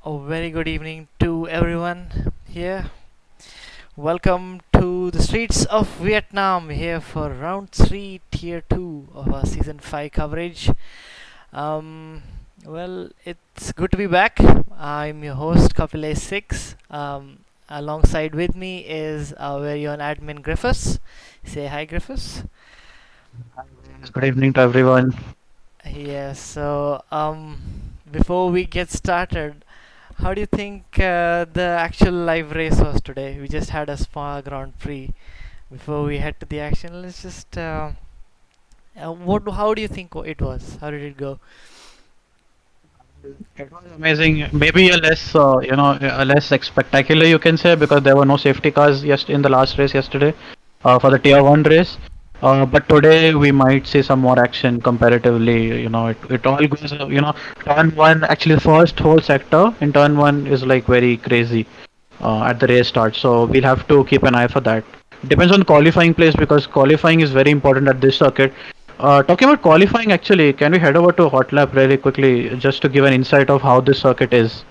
A very good evening to everyone here. Welcome to the streets of Vietnam here for round 3, Tier 2 of our season 5 coverage. Um, it's good to be back. I'm your host, Kapile6. Alongside with me is our very own admin, GryphuS. Say hi, GryphuS. Good evening to everyone. Yes, before we get started, how do you think the actual live race was today? We just had a Spa Grand Prix. Before we head to the action, let's just how do you think it was? How did it go? It was amazing. Maybe a less spectacular you can say because there were no safety cars in the last race yesterday for the Tier 1 race. But today we might see some more action comparatively. It all goes. Turn one actually the first whole sector in turn one is like very crazy at the race start. So we'll have to keep an eye for that. Depends on qualifying place because qualifying is very important at this circuit. Talking about qualifying, actually, can we head over to hot lap really quickly just to give an insight of how this circuit is?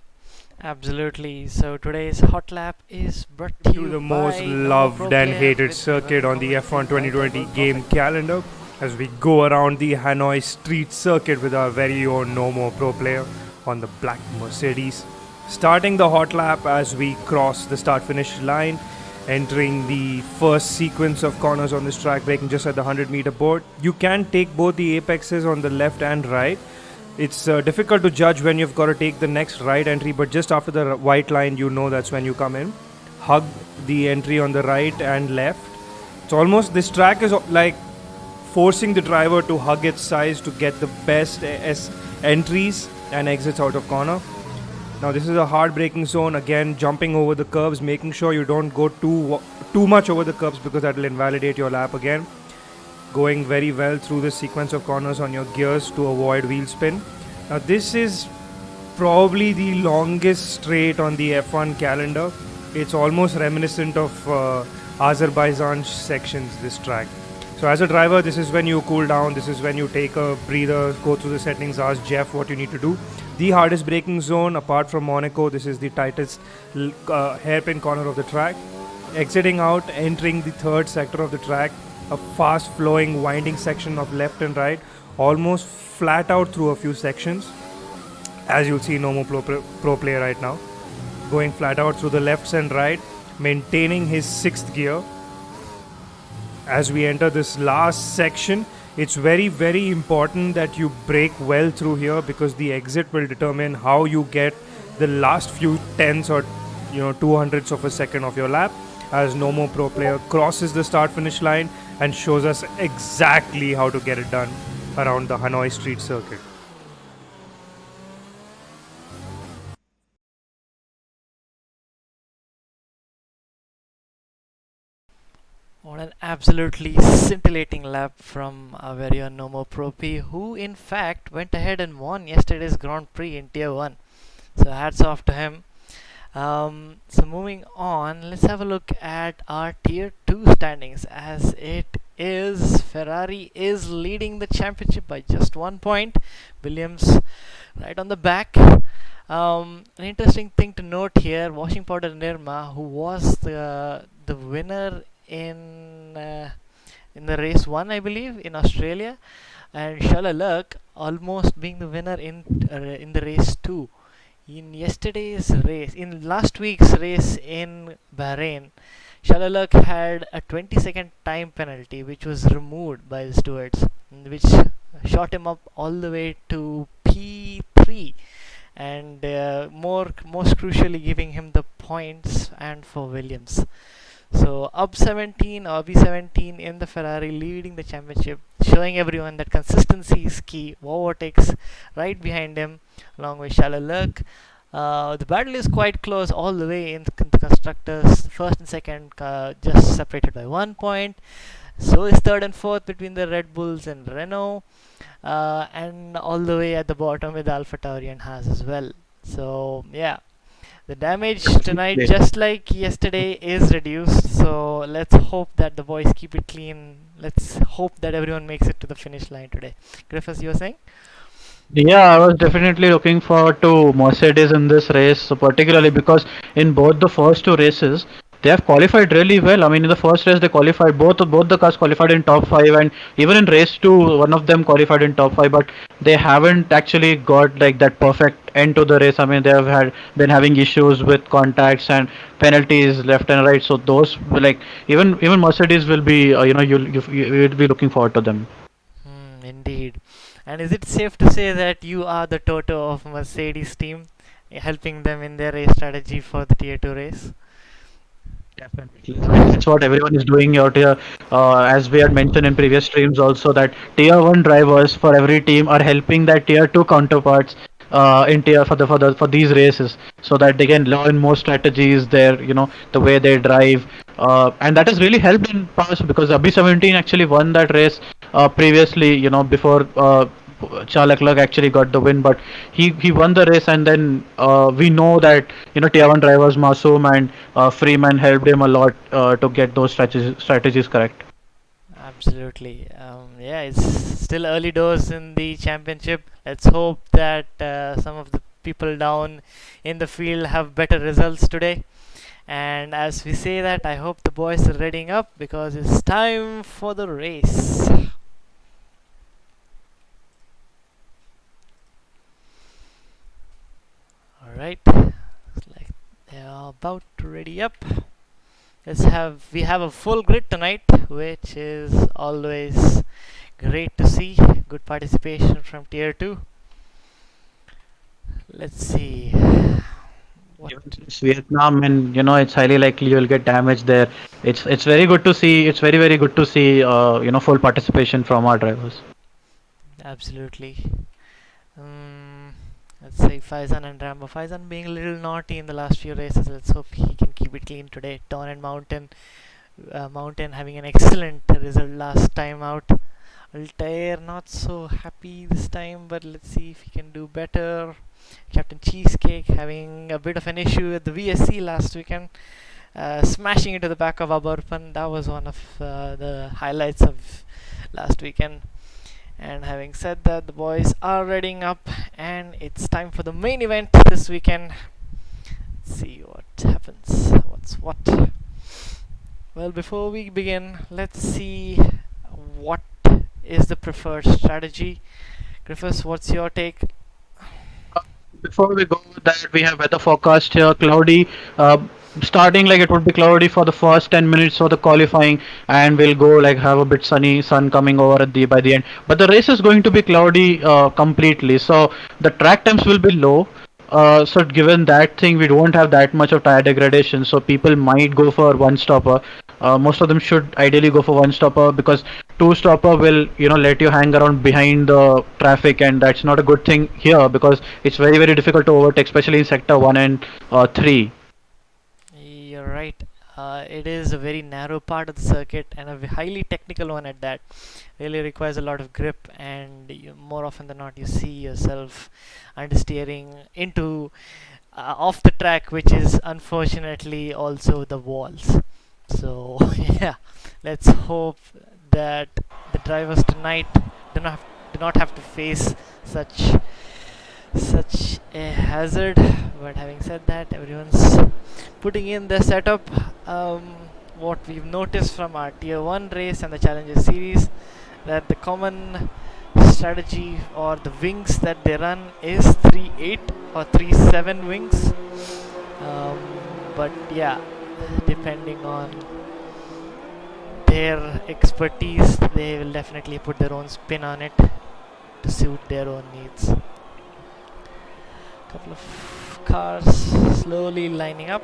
Absolutely. So today's hot lap is brought to To you the most by Nomo Pro loved and Player hated with circuit on the F1 recommended by 2020 World game Perfect. calendar as we go around the Hanoi street circuit with our very own Nomo Pro Player on the black Mercedes. Starting the hot lap as we cross the start finish line, entering the first sequence of corners on this track, braking just at the 100-meter board. You can take both the apexes on the left and right. It's difficult to judge when you've got to take the next right entry, but just after the white line, you know that's when you come in. Hug the entry on the right and left. It's almost, this track is like forcing the driver to hug its sides to get the best entries and exits out of corner. Now this is a hard braking zone, again jumping over the curbs, making sure you don't go too much over the curbs because that will invalidate your lap again. Going very well through the sequence of corners on your gears to avoid wheel spin. Now this is probably the longest straight on the F1 calendar. It's almost reminiscent of Azerbaijan sections, this track. So as a driver, this is when you cool down, this is when you take a breather, go through the settings, ask Jeff what you need to do. The hardest braking zone, apart from Monaco, this is the tightest hairpin corner of the track. Exiting out, entering the third sector of the track, a fast flowing winding section of left and right, almost flat out through a few sections, as you'll see Nomo Pro Player right now, going flat out through the lefts and right, maintaining his 6th gear. As we enter this last section, it's very, very important that you brake well through here because the exit will determine how you get the last few tenths or 200ths of a second of your lap as Nomo Pro Player crosses the start finish line and shows us exactly how to get it done around the Hanoi street circuit. What an absolutely scintillating lap from our very own Nomo Pro P, who in fact went ahead and won yesterday's Grand Prix in Tier 1. So hats off to him. So moving on, let's have a look at our Tier 2 standings as it is Ferrari is leading the championship by just 1 point. Williams right on the back. An interesting thing to note here, Washing Powder Nirma, who was the winner in the race 1, I believe, in Australia, and Shalalak almost being the winner in the race 2. In last week's race in Bahrain, Shalalak had a 20-second time penalty which was removed by the stewards, which shot him up all the way to P3, and most crucially giving him the points and for Williams. So up 17 or V17 in the Ferrari leading the championship, showing everyone that consistency is key. Overtakes right behind him along with Shalaluk. The battle is quite close all the way in the constructors. First and second just separated by 1 point. So is third and fourth between the Red Bulls and Renault. And all the way at the bottom with Alpha Tauri and Haas as well. So yeah, the damage tonight, Definitely. just like yesterday, is reduced. So let's hope that the boys keep it clean. Let's hope that everyone makes it to the finish line today. GryphuS, you were saying? Yeah, I was definitely looking forward to Mercedes in this race, so particularly because in both the first two races, they have qualified really well. I mean, in the first race they qualified both the cars qualified in top five, and even in race two, one of them qualified in top five, but they haven't actually got like that perfect end to the race. I mean, they have had been having issues with contacts and penalties left and right. So those like even Mercedes will be you'll be looking forward to them. Indeed. And is it safe to say that you are the Toto of Mercedes team, helping them in their race strategy for the Tier 2 race? Definitely. I mean, that's what everyone is doing out here. As we had mentioned in previous streams, also that tier one drivers for every team are helping that tier two counterparts in tier for these races, so that they can learn more strategies. Their the way they drive, and that has really helped in past because B17 actually won that race previously. Before. Charles Leclerc actually got the win, but he won the race, and then we know that Tier One drivers Masoom and Freeman helped him a lot to get those strategies correct. Absolutely. Yeah, it's still early doors in the championship. Let's hope that some of the people down in the field have better results today. And as we say that, I hope the boys are readying up because it's time for the race. Alright, looks like they are about to ready up. We have a full grid tonight, which is always great to see. Good participation from tier 2. Let's see what. Even it's Vietnam, and it's highly likely you'll get damaged there. It's very good to see. It's very good to see. Full participation from our drivers. Absolutely. um, let's say Faizan and Rambo. Faizan being a little naughty in the last few races. Let's hope he can keep it clean today. Dawn and Mountain having an excellent result last time out. Altair not so happy this time, but let's see if he can do better. Captain Cheesecake having a bit of an issue with the VSC last weekend, smashing into the back of Aburpan. That was one of the highlights of last weekend. And having said that, the boys are readying up, and it's time for the main event this weekend. Let's see what happens. What's what? Well, before we begin, let's see what is the preferred strategy. GryphuS, what's your take? Before we go with that, we have weather forecast here. Cloudy. Starting like it would be cloudy for the first 10 minutes for the qualifying, and we'll go like have a bit sunny sun coming over at the by the end. But the race is going to be cloudy completely, so the track temps will be low. So given that thing, we don't have that much of tire degradation, so people might go for one stopper. Most of them should ideally go for one stopper because two stopper will let you hang around behind the traffic, and that's not a good thing here because it's very difficult to overtake, especially in sector 1 and 3. You're right. It is a very narrow part of the circuit and a highly technical one at that. Really requires a lot of grip, and more often than not, you see yourself understeering into off the track, which is unfortunately also the walls. So yeah, let's hope that the drivers tonight do not have to face such such a hazard. But having said that, everyone's putting in their setup. What we've noticed from our tier 1 race and the challenger series, that the common strategy or the wings that they run is 3-8 or 3-7 wings. um, but yeah, depending on their expertise, they will definitely put their own spin on it to suit their own needs. Couple of cars slowly lining up.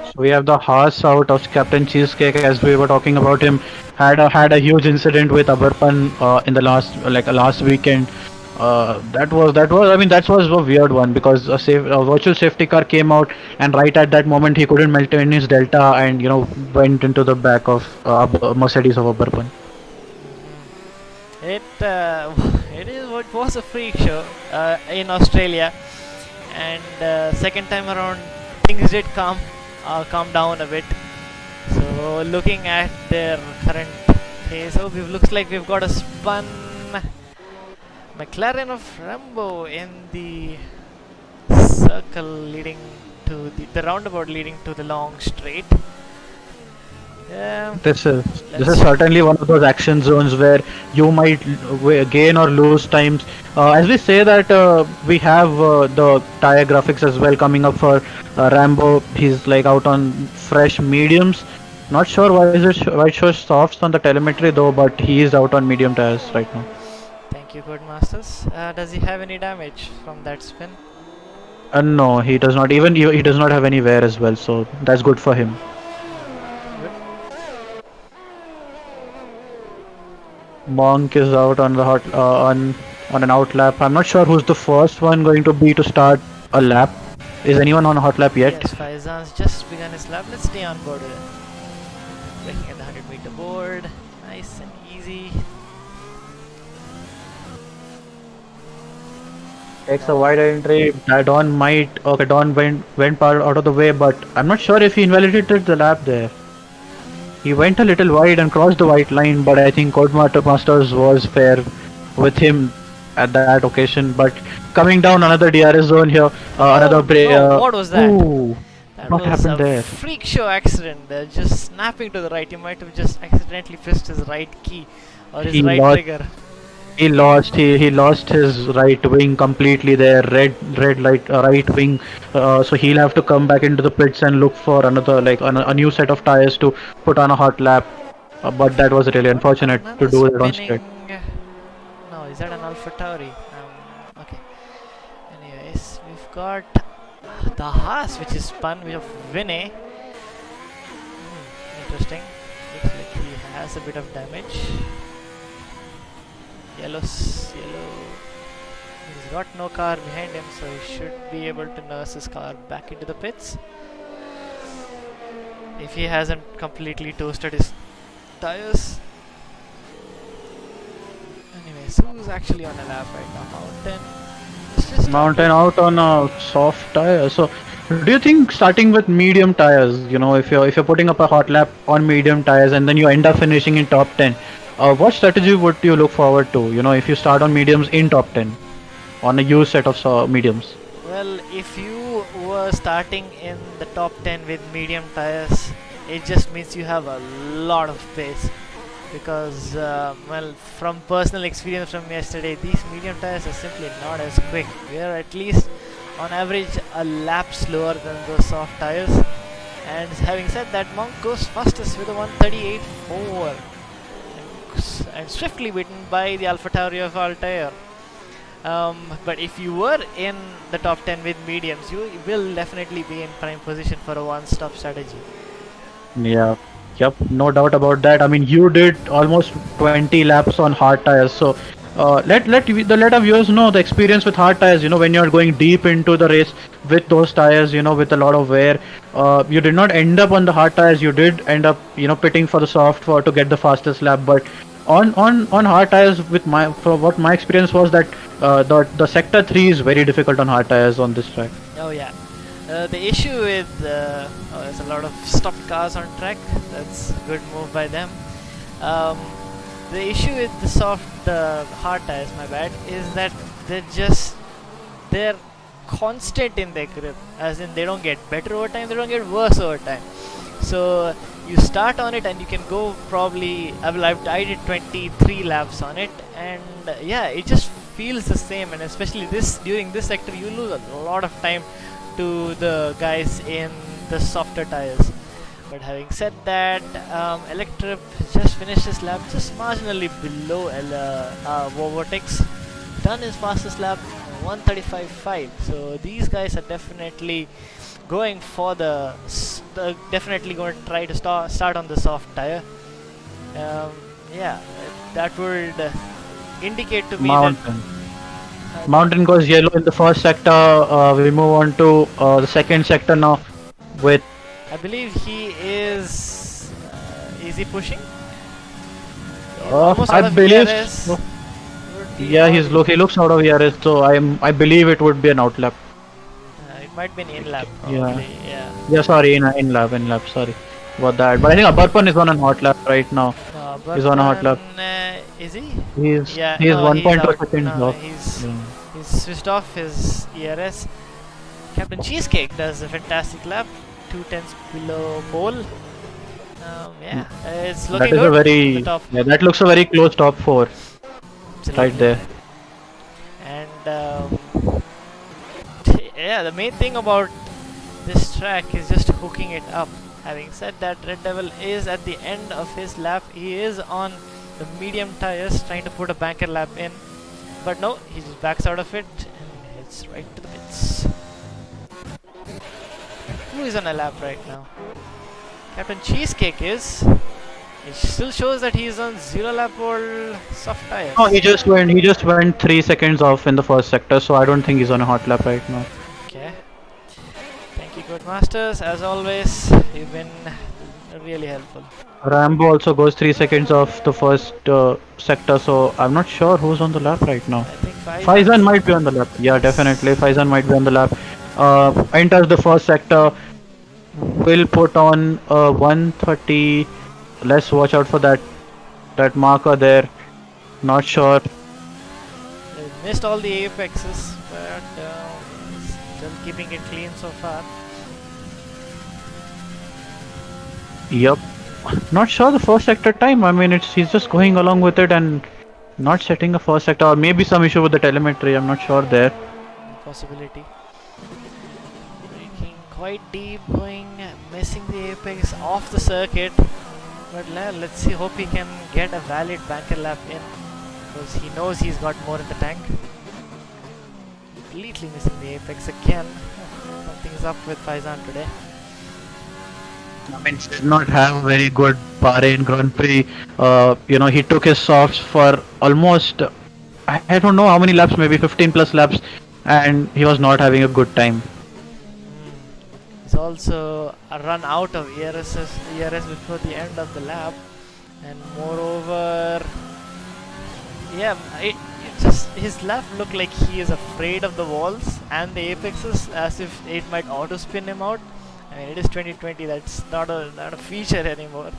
So we have the Haas out of Captain Cheesecake, as we were talking about him. Had a huge incident with Abarpan in the last weekend. That was. I mean, that was a weird one because a virtual safety car came out, and right at that moment he couldn't maintain his delta, and went into the back of Mercedes of Abarpan. It it is what was a freak show in Australia, and second time around things did calm down a bit. So looking at their current Okay, so it looks like we've got a spun McLaren of Rambo in the circle leading to the roundabout leading to the long straight. This is Let's certainly one of those action zones where you might gain or lose times. As we say that we have the tire graphics as well coming up for Rambo. He's like out on fresh mediums. Not sure why it shows softs on the telemetry though, but he is out on medium tires right now. thank you, good masters. Does he have any damage from that spin? No, he does not. Even he does not have any wear as well, so that's good for him. Good. Monk is out on the hot on an out lap. I'm not sure who's the first one going to be to start a lap. Is anyone on a hot lap yet? Yes, Faizan's just begun his lap. Let's stay on board with it. Breaking at the 100-meter board. Nice and easy. Takes a wide entry. Don might. Okay, Don went part out of the way, but I'm not sure if he invalidated the lap there. He went a little wide and crossed the white line, but I think Masters was fair with him at that occasion. But coming down another DRS zone here, another break. No, what was that? Ooh, That what was happened a there? freak show accident. Just snapping to the right. He might have just accidentally pressed his right key or his He right lost- trigger. He lost his right wing completely there. Red light right wing. So he'll have to come back into the pits and look for another a new set of tires to put on a hot lap. But that was really unfortunate to Another do it on straight. spinning- No, is that an Alpha Tauri? Okay. Anyways, we've got the Haas, which is spun with Vinay. Interesting. Looks like he has a bit of damage. Yellow. He's got no car behind him, so he should be able to nurse his car back into the pits. If he hasn't completely toasted his tires. Anyways, who's actually on a lap right now? Mountain. It's just Mountain out on a soft tire. So, do you think starting with medium tires, if you're putting up a hot lap on medium tires and then you end up finishing in top 10, what strategy would you look forward to? If you start on mediums in top 10 on a used set of mediums. Well, if you were starting in the top 10 with medium tires, it just means you have a lot of pace. Because, from personal experience from yesterday, these medium tires are simply not as quick. We are at least on average a lap slower than those soft tires. And having said that, Monk goes fastest with a 138.4 and swiftly beaten by the Alpha Tauri of Altair. But if you were in the top 10 with mediums, you will definitely be in prime position for a one-stop strategy. Yeah, yep, no doubt about that. I mean, you did almost 20 laps on hard tires, so let our viewers know the experience with hard tires. When you're going deep into the race with those tires, with a lot of wear, you did not end up on the hard tires. You did end up, pitting for the soft to get the fastest lap. But on hard tires, from what my experience was that the sector 3 is very difficult on hard tires on this track. Oh yeah. The issue with there's a lot of stopped cars on track. That's a good move by them. The issue with the hard tires, my bad, is that they're constant in their grip. As in, they don't get better over time. They don't get worse over time. So you start on it and you can go probably. I did 23 laps on it, and yeah, it just feels the same. And especially during this sector, you lose a lot of time to the guys in the softer tires. But having said that, Electrip just finished his lap just marginally below Vortex. Done his fastest lap, 135.5. So these guys are definitely going for definitely going to try to start on the soft tire. Yeah, that would indicate to me Mountain. Mountain goes yellow in the first sector. We move on to the second sector now with. I believe he is he pushing? I believe. Yeah, he looks out of ERS, so I believe it would be an outlap. It might be an in-lap. Yeah. Yeah. Yeah, sorry, in lap, sorry about that. But I think Abarpan is on an hot lap right now. He's on a hot lap. Is he? He's Yeah, he's no, he's 1.2 out. seconds No, off. he's Yeah. he's switched off his ERS. Captain Cheesecake does a fantastic lap, 2 tenths below pole. Yeah, it's looking That is a good at the very top. yeah. That looks a very close top four right Absolutely. there. And yeah, the main thing about this track is just hooking it up. Having said that, Red Devil is at the end of his lap. He is on the medium tires trying to put a banker lap in. But no, he just backs out of it and heads right to the pits. Who is on a lap right now? Captain Cheesecake is. It still shows that he is on 0 lap old soft tires. No, he just went 3 seconds off in the first sector, so I don't think he's on a hot lap right now. Okay. Thank you, Codemasters. As always, you've been really helpful. Rambo also goes 3 seconds off the first sector, so I'm not sure who's on the lap right now. I think Faizan might be on the lap. Yeah, definitely. Faizan might be on the lap. Enters the first sector. Will put on 130. Let's watch out for that marker there. Not sure. They missed all the apexes, but still keeping it clean so far. Yep. Not sure the first sector time. I mean, he's just going along with it and not setting a first sector, or maybe some issue with the telemetry. I'm not sure there. Possibility. Breaking quite deep, missing the apex off the circuit. But let's see. Hope he can get a valid banker lap in, because he knows he's got more in the tank. Completely missing the apex again. Something's up with Faizan today. I mean, did not have a very good Bahrain Grand Prix. He took his softs for almost, I don't know how many laps, maybe 15 plus laps, and he was not having a good time. He's also run out of ERS before the end of the lap, and moreover, yeah, it just his lap looked like he is afraid of the walls and the apexes, as if it might auto spin him out. I mean, it is 2020. That's not a feature anymore.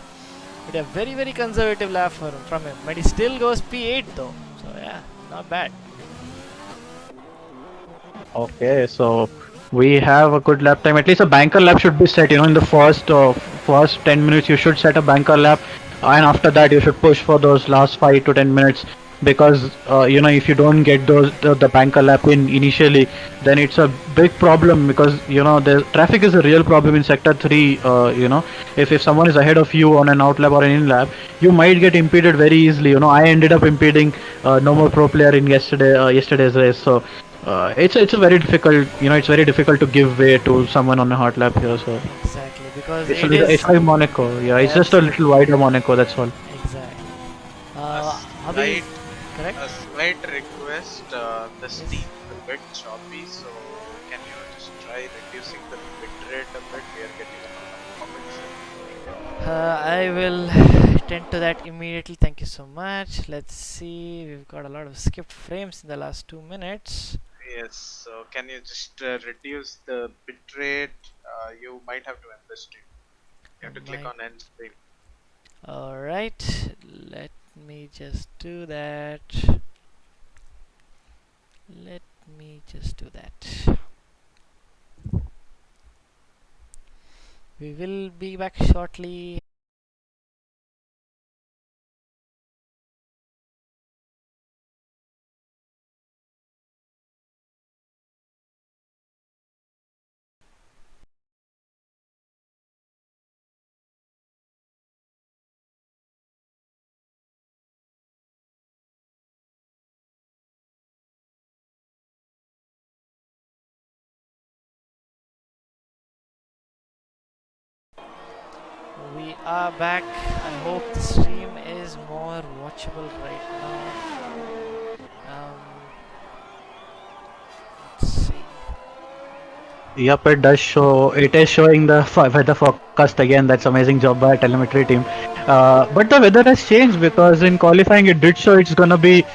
But a very conservative lap from him. But he still goes P8 though. So yeah, not bad. Okay, so we have a good lap time. At least a banker lap should be set. In the first 10 minutes, you should set a banker lap, and after that, you should push for those last 5 to 10 minutes. Because if you don't get the banker lap in initially, then it's a big problem, because the traffic is a real problem in sector 3. If someone is ahead of you on an out lap or an in lap, you might get impeded very easily. I ended up impeding no more pro player in yesterday's race. So it's a very difficult, it's very difficult to give way to someone on a hot lap here. So Exactly, because it's like Monaco. Yeah, it's just a little wider Monaco, that's all. Exactly. Slight, correct? a slight request, the steam is a bit choppy, so can you just try reducing the bitrate a bit? We are getting a lot of comments. I will tend to that immediately. Thank you so much. Let's see. We've got a lot of skipped frames in the last 2 minutes. Yes, so can you just reduce the bitrate? You might have to end the stream. You have to click on end stream. Alright, let me just do that. We will be back shortly. We are back. I hope the stream is more watchable right now. Let's see. Yep, it does show. It is showing the weather forecast again. That's amazing job by our telemetry team. But the weather has changed, because in qualifying it did show it's gonna be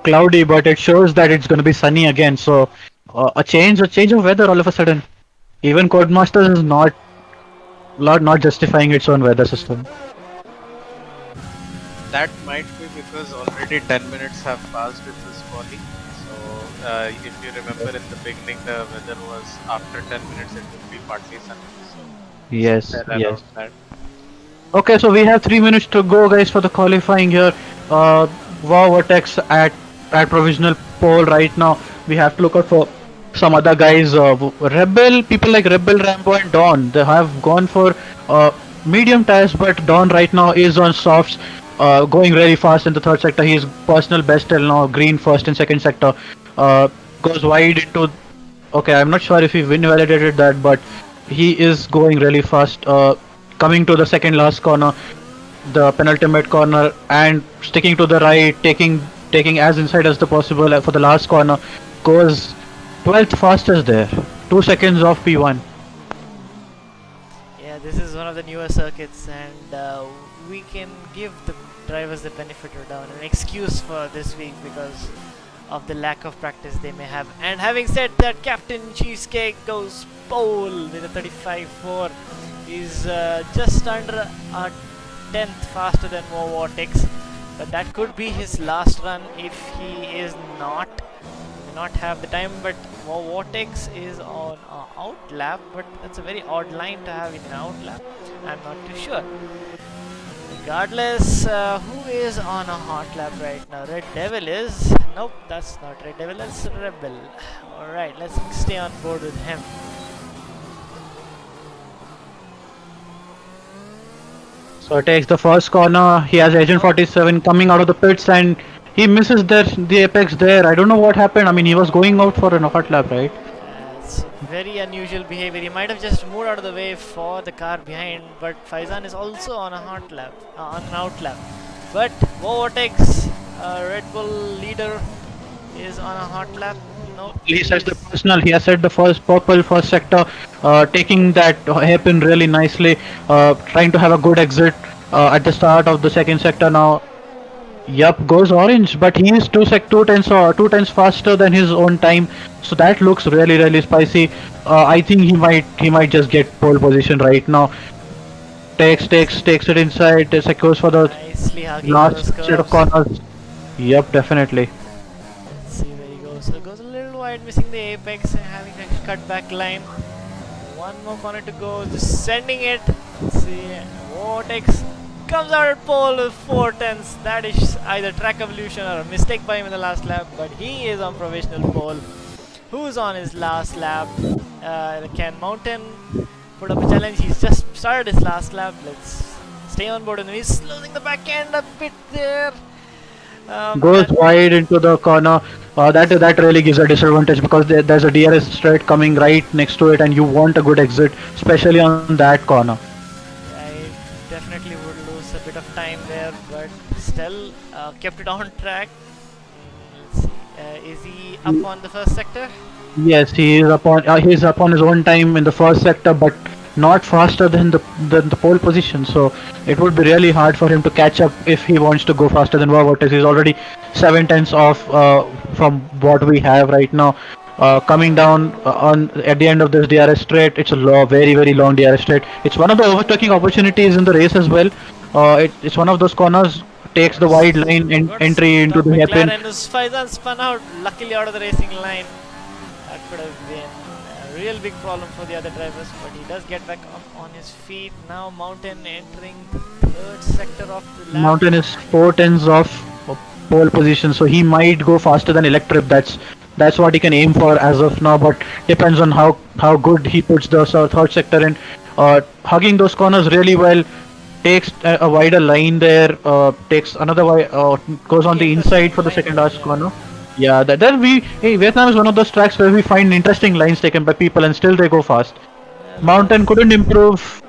cloudy, but it shows that it's gonna be sunny again. So a change of weather all of a sudden. Even Codemasters is not justifying its own weather system. That might be because already 10 minutes have passed in this quali. So, if you remember in the beginning, the weather was after 10 minutes it would be partly sunny. So, Yes, somewhere yes. around that. Okay, so we have 3 minutes to go, guys, for the qualifying here. Wow, Vortex at provisional pole right now. We have to look out for some other guys. Rebel people like Rebel, Rambo, and Dawn. They have gone for medium tires, but Dawn right now is on softs, going really fast in the third sector. He is personal best till now. Green first and second sector. Uh, Goes wide into. Okay, I'm not sure if he invalidated that, but he is going really fast. Coming to the second last corner, the penultimate corner, and sticking to the right, taking as inside as the possible for the last corner. Goes 12th fastest there, 2 seconds off P1. Yeah, this is one of the newer circuits, and we can give the drivers the benefit of doubt, an excuse for this week because of the lack of practice they may have. And having said that, Captain Cheesecake goes pole with a 35.4. He's just under a tenth faster than Mo Vortex, but that could be his last run if he is not. May not have the time, but Mo Vortex is on out lap, but that's a very odd line to have in an out lap. I'm not too sure. Regardless, who is on a hot lap right now? Red Devil is. Nope, that's not Red Devil, that's Rebel. Alright, let's stay on board with him. So takes the first corner. He has Agent 47 coming out of the pits, and he misses the apex there. I don't know what happened. I mean, he was going out for a hot lap, right? It's very unusual behavior. He might have just moved out of the way for the car behind, but Faizan is also on a hot lap, on an out lap. But Vortex, Red Bull leader, is on a hot lap. No, He sets the personal. He has set the first purple first sector, taking that hairpin really nicely. Trying to have a good exit at the start of the second sector now. Yup, goes orange, but he is two tenths faster than his own time, so that looks really spicy. I think he might just get pole position right now. Takes it inside, secures for the nicely hugging those last set of curves. corners. Yup, definitely. Let's see where he goes. So goes a little wide, missing the apex and having a cut back line. One more corner to go, just sending it. Let's see, Vortex comes out at pole with 4 tenths. That is either track evolution or a mistake by him in the last lap, but he is on provisional pole. Who's on his last lap? Can Mountain put up a challenge? He's just started his last lap. Let's stay on board, and he's losing the back end a bit there. Goes wide into the corner. That really gives a disadvantage because there's a DRS straight coming right next to it, and you want a good exit, especially on that corner. I definitely would lose a bit of time there, but still kept it on track. Let's see, is he up on the first sector? Yes, he's up on his own time in the first sector, but not faster than the pole position. So it would be really hard for him to catch up if he wants to go faster than Vortex. He's already 7 tenths off from what we have right now. Coming down on at the end of this DRS straight, it's a very long DRS straight. It's one of the overtaking opportunities in the race as well. It's one of those corners. Takes the wide line and entry into the hairpin. And Faizan spun out, luckily out of the racing line. That could have been a real big problem for the other drivers, but he does get back on his feet. Now Mountain entering the third sector of the lap. Mountain is 4 tenths off pole position, so he might go faster than Electrip. That's what he can aim for as of now, but depends on how good he puts the third sector in. Hugging those corners really well. Takes a wider line there. Takes another goes on the inside for the second last corner. Yeah, Vietnam is one of those tracks where we find interesting lines taken by people and still they go fast. Mountain couldn't improve.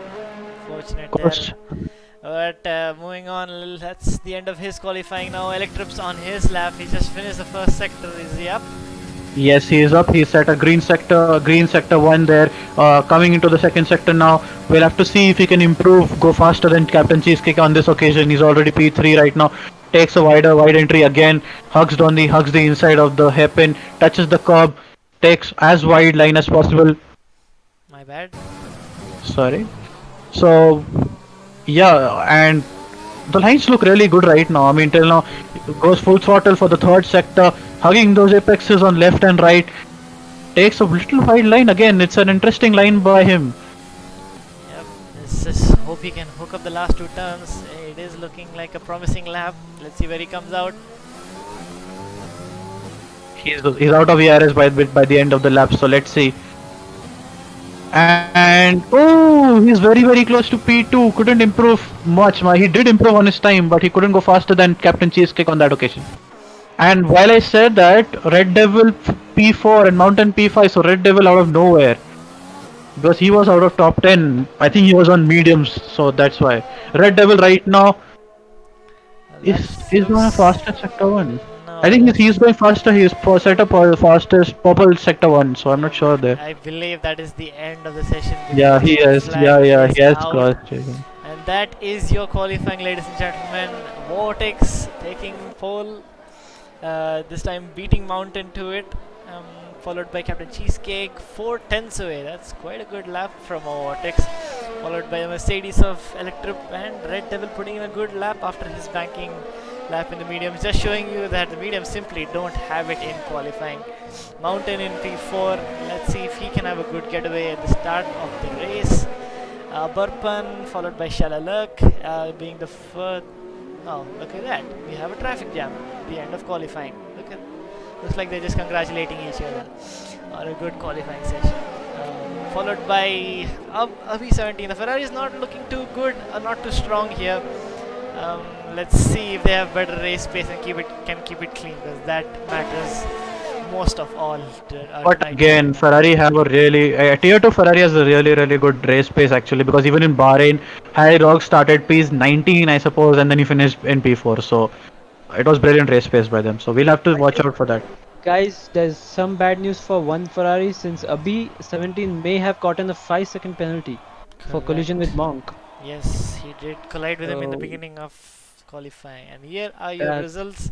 Fortunate Course. there. But moving on, that's the end of his qualifying now. Electrip's on his lap. He just finished the first sector. Is he up? Yes, he is up. He's at a green sector 1 there. Coming into the second sector now. We'll have to see if he can improve, go faster than Captain Cheesecake on this occasion. He's already P3 right now. Takes a wide entry again. Hugs the inside of the hairpin. Touches the curb. Takes as wide line as possible. My bad. Sorry. So, yeah, and the lines look really good right now. I mean, till now, it goes full throttle for the third sector, hugging those apexes on left and right. Takes a little wide line again. It's an interesting line by him. Yep, let's just hope he can hook up the last two turns. It is looking like a promising lap. Let's see where he comes out. He's out of ERS by the end of the lap. So let's see. And oh, he's very close to P2. Couldn't improve much. He did improve on his time, but he couldn't go faster than Captain Cheesecake on that occasion. And while I said that, Red Devil P4 and Mountain P5, so Red Devil out of nowhere. Because he was out of top 10. I think he was on mediums, so that's why. Red Devil right now is going faster sector 1. No, I think he's going faster. He's set up fastest purple sector 1, so I'm not sure there. I believe that is the end of the session. Yeah, he is. Yeah, he has crossed. And that is your qualifying, ladies and gentlemen. Vortex taking pole, this time beating Mountain to it, followed by Captain Cheesecake, 4 tenths away. That's quite a good lap from Vortex, followed by the Mercedes of Electrip, and Red Devil putting in a good lap after his banking lap in the mediums, just showing you that the mediums simply don't have it in qualifying. Mountain in P4. Let's see if he can have a good getaway at the start of the race. Burpan followed by Shalaluk being the first. Oh, look at that. We have a traffic jam at the end of qualifying. Looks like they're just congratulating each other on a good qualifying session. Followed by V17. The Ferrari is not looking too good, not too strong here. Let's see if they have better race pace and can keep it clean, because that matters most of all. But again, Ferrari have a really Tier 2 Ferrari has a really good race pace actually, because even in Bahrain, Harry Rock started P19 I suppose, and then he finished in P4. So it was brilliant race pace by them. So we'll have to watch out for that. Guys, there's some bad news for one Ferrari, since Abhi 17 may have gotten a 5-second penalty for collision with Monk. Yes, he did collide with him in the beginning of qualifying. And here are your results.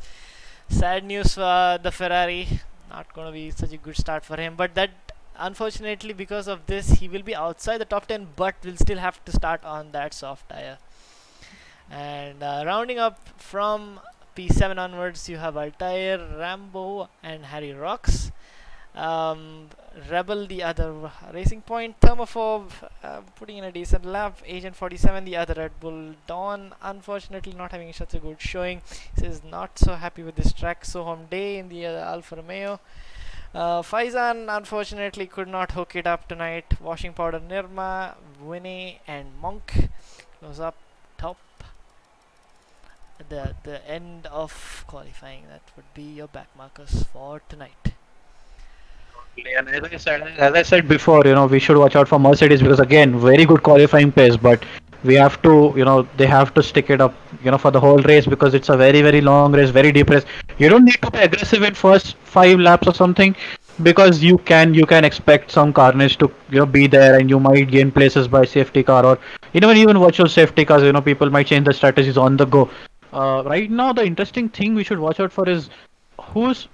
Sad news for the Ferrari. Not going to be such a good start for him. But that, unfortunately, because of this, he will be outside the top 10, but will still have to start on that soft tire. And rounding up from P7 onwards, you have Altair, Rambo, and Harry Rocks. Rebel, the other Racing Point, Thermophobe putting in a decent lap. Agent 47, the other Red Bull. Dawn, unfortunately not having such a good showing. He says not so happy with this track. Soham Day in the Alfa Romeo. Faizan unfortunately could not hook it up tonight. Washing Powder, Nirma, Winnie, and Monk goes up top. The end of qualifying. That would be your back markers for tonight. And as I said before, we should watch out for Mercedes, because again, very good qualifying pace, but we have to, they have to stick it up, for the whole race, because it's a very long race, very deep race. You don't need to be aggressive in first 5 laps or something, because you can expect some carnage to be there, and you might gain places by safety car, or even virtual safety cars. People might change the strategies on the go. Right now, the interesting thing we should watch out for is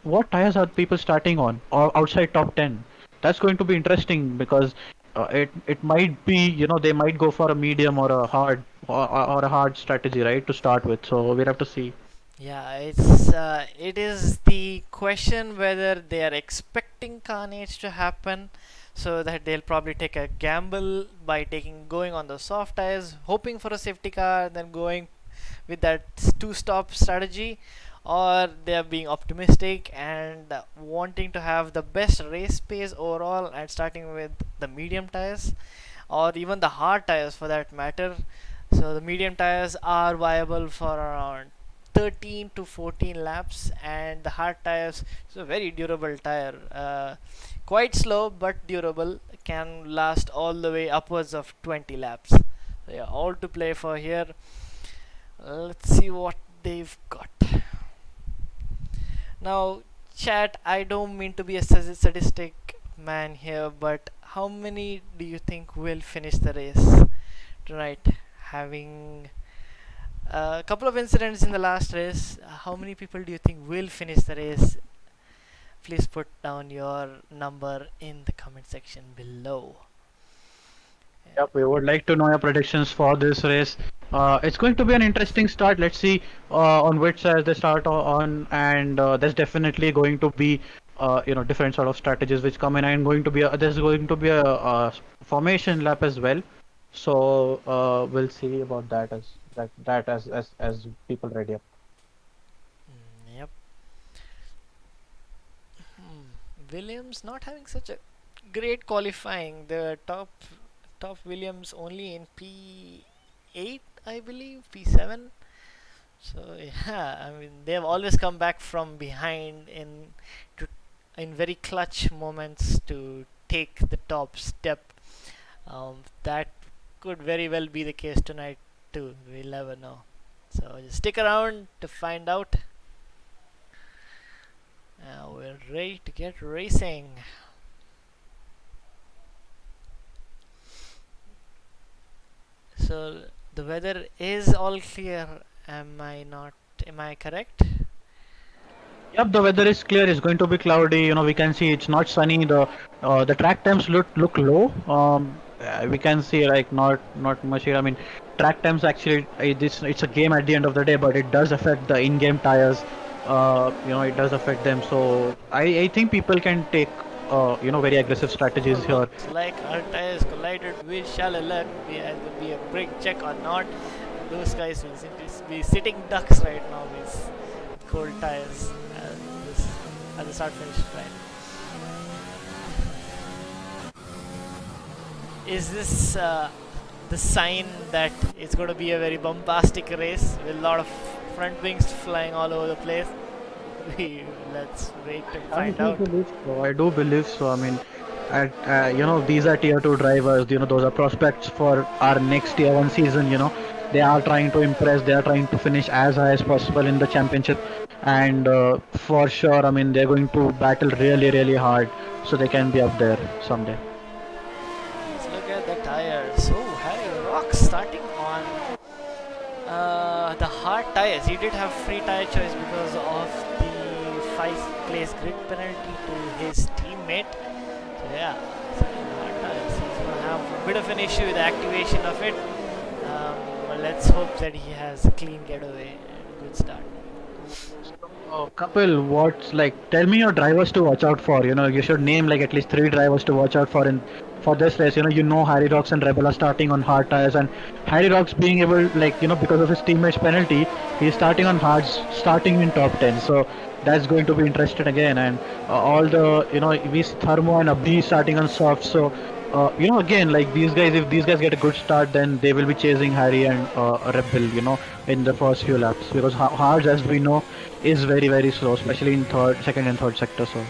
what tires are people starting on, or outside top 10. That's going to be interesting, because it might be, they might go for a medium or a hard or a hard strategy, right, to start with. So we'll have to see. Yeah, it is the question whether they are expecting carnage to happen, so that they'll probably take a gamble by going on the soft tires, hoping for a safety car, then going with that 2-stop strategy, or they are being optimistic and wanting to have the best race pace overall and starting with the medium tires, or even the hard tires for that matter. So the medium tires are viable for around 13 to 14 laps, and the hard tires is a very durable tire, quite slow but durable, can last all the way upwards of 20 laps. So yeah, all to play for here. Let's see what they've got. Now, chat, I don't mean to be a sadistic man here, but how many do you think will finish the race tonight? Having a couple of incidents in the last race, how many people do you think will finish the race? Please put down your number in the comment section below. Yep, we would like to know your predictions for this race. It's going to be an interesting start. Let's see on which side they start on, and there's definitely going to be different sort of strategies which come in, and there's going to be a formation lap as well. So we'll see about that as people ready up. Yep. Williams not having such a great qualifying. The top Williams only in P8, I believe, P7. So yeah, I mean they've always come back from behind to, in very clutch moments to take the top step. That could very well be the case tonight too. We'll never know. So just stick around to find out. We're ready to get racing. So the weather is all clear. Am I not? Am I correct? Yep, the weather is clear. It's going to be cloudy. We can see it's not sunny. The track temps look low. We can see like not much here. I mean, track temps actually it's a game at the end of the day, but it does affect the in-game tires. It does affect them. So I think people can take very aggressive strategies here. Looks like our tires collided with shallow luck. Will be a brake check or not. Those guys will simply be sitting ducks right now with cold tires at the start finish line. Is this the sign that it's going to be a very bombastic race with a lot of front wings flying all over the place? Let's wait and find out. I do believe so. I mean, these are tier 2 drivers. Those are prospects for our next tier 1 season. They are trying to impress. They are trying to finish as high as possible in the championship, and for sure, I mean, they're going to battle really, really hard so they can be up there someday. Let's look at the tires. Oh, Harry Rock starting on the hard tires. He did have free tire choice because of the 5-place grid penalty to his teammate. So yeah, hard tires. He's gonna have a bit of an issue with the activation of it. But let's hope that he has a clean getaway and good start. Kapil, tell me your drivers to watch out for. You should name like at least 3 drivers to watch out for this race. Harry Rocks and Rebel are starting on hard tires, and Harry Rocks being able, because of his teammate's penalty, he's starting on hards, starting in top 10. So that's going to be interesting again. And all the, we Thermo and Abhi starting on soft. So again, like these guys, if these guys get a good start, then they will be chasing Harry and Rebel, in the first few laps, because hards, as we know, is very, very slow, especially in second and third sector. So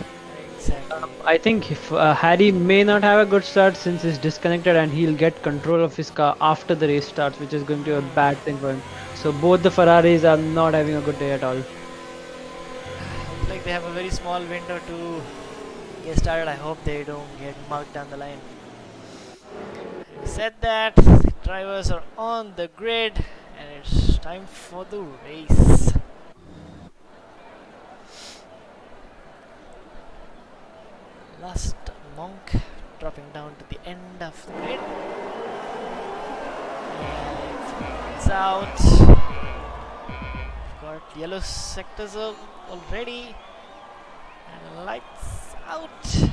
Exactly. I think if Harry may not have a good start since he's disconnected, and he'll get control of his car after the race starts, which is going to be a bad thing for him. So both the Ferraris are not having a good day at all. Looks like they have a very small window to get started. I hope they don't get mugged down the line. Having said that, the drivers are on the grid and it's time for the race. Last Monk dropping down to the end of the grid. And it's out. We've got yellow sectors already. And lights out.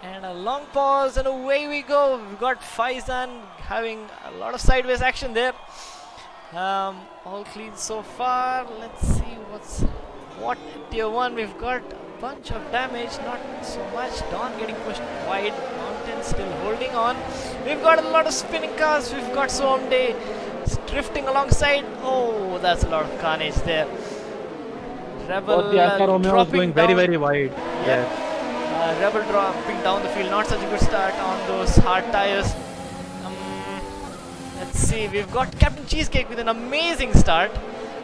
And a long pause, and away we go. We've got Faizan having a lot of sideways action there. All clean so far. Let's see what tier 1. We've got a bunch of damage, not so much. Dawn getting pushed wide. Mountain still holding on. We've got a lot of spinning cars. We've got Someday drifting alongside. Oh, that's a lot of carnage there. Rebel the Alfa Romeo was going very, very wide. Yeah. Rebel dropping down the field, not such a good start on those hard tires. Let's see, we've got Captain Cheesecake with an amazing start.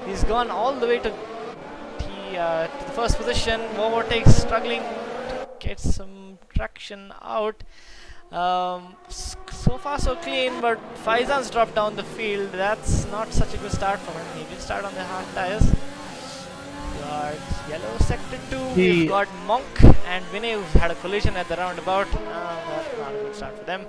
He's gone all the way to the first position. Overtakes, struggling to get some traction out. So far so clean, but Faizan's dropped down the field. That's not such a good start for him. He did start on the hard tires. Got yellow sector 2. We've got Monk and Vinay, who've had a collision at the roundabout. That's not a good start for them.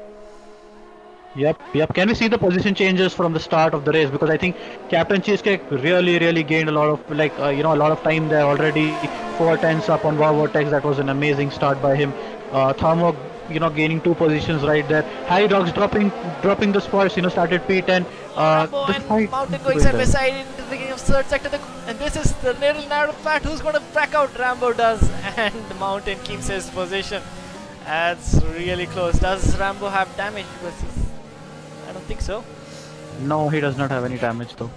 Yep. Can we see the position changes from the start of the race? Because I think Captain Cheesecake really gained a lot of a lot of time there already. 4 tenths up on Wow Vortex. That was an amazing start by him. Thermo, gaining 2 positions right there. Harry Rocks dropping the spots. Started P10. Rambo The and fight Mountain going going side by there. side into the beginning of third sector. And this is the little narrow path. Who's going to back out? Rambo does. And Mountain keeps his position. That's really close. Does Rambo have damage? Because I don't think so. No, he does not have any damage though.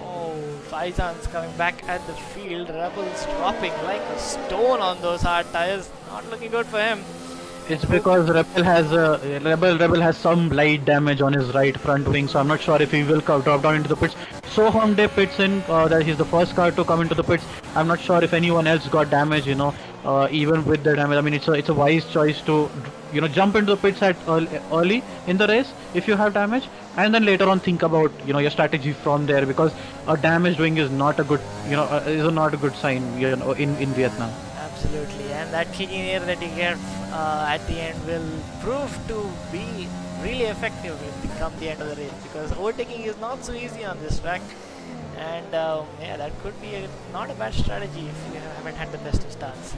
Oh, Faizan's coming back at the field. Rebel's dropping like a stone on those hard tires. Not looking good for him. It's because Rebel has some light damage on his right front wing, so I'm not sure if he will drop down into the pits. So Hongdae pits in, that he's the first car to come into the pits. I'm not sure if anyone else got damage, even with the damage. I mean, it's a wise choice to, jump into the pits at early in the race if you have damage, and then later on think about, your strategy from there, because damage doing is not a good, is not a good sign, in Vietnam. Absolutely, and that kicking air that you get at the end will prove to be really effective come the end of the race, because overtaking is not so easy on this track, and yeah, that could be not a bad strategy if you haven't had the best of starts.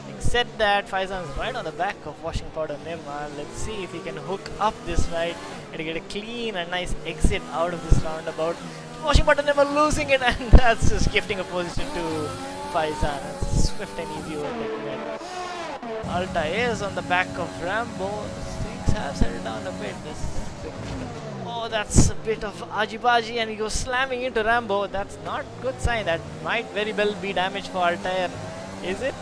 Having said that, Faizan's right on the back of Washing Powder Nirma. Let's see if he can hook up this ride and get a clean and nice exit out of this roundabout. Washing Powder Nirma losing it, and that's just gifting a position to Faizan. It's swift and easy overtaking there. Alta is on the back of Rambo. Things have settled down a bit. Oh, that's a bit of ajibaji, and he goes slamming into Rambo. That's not a good sign. That might very well be damage for Altair. Is it?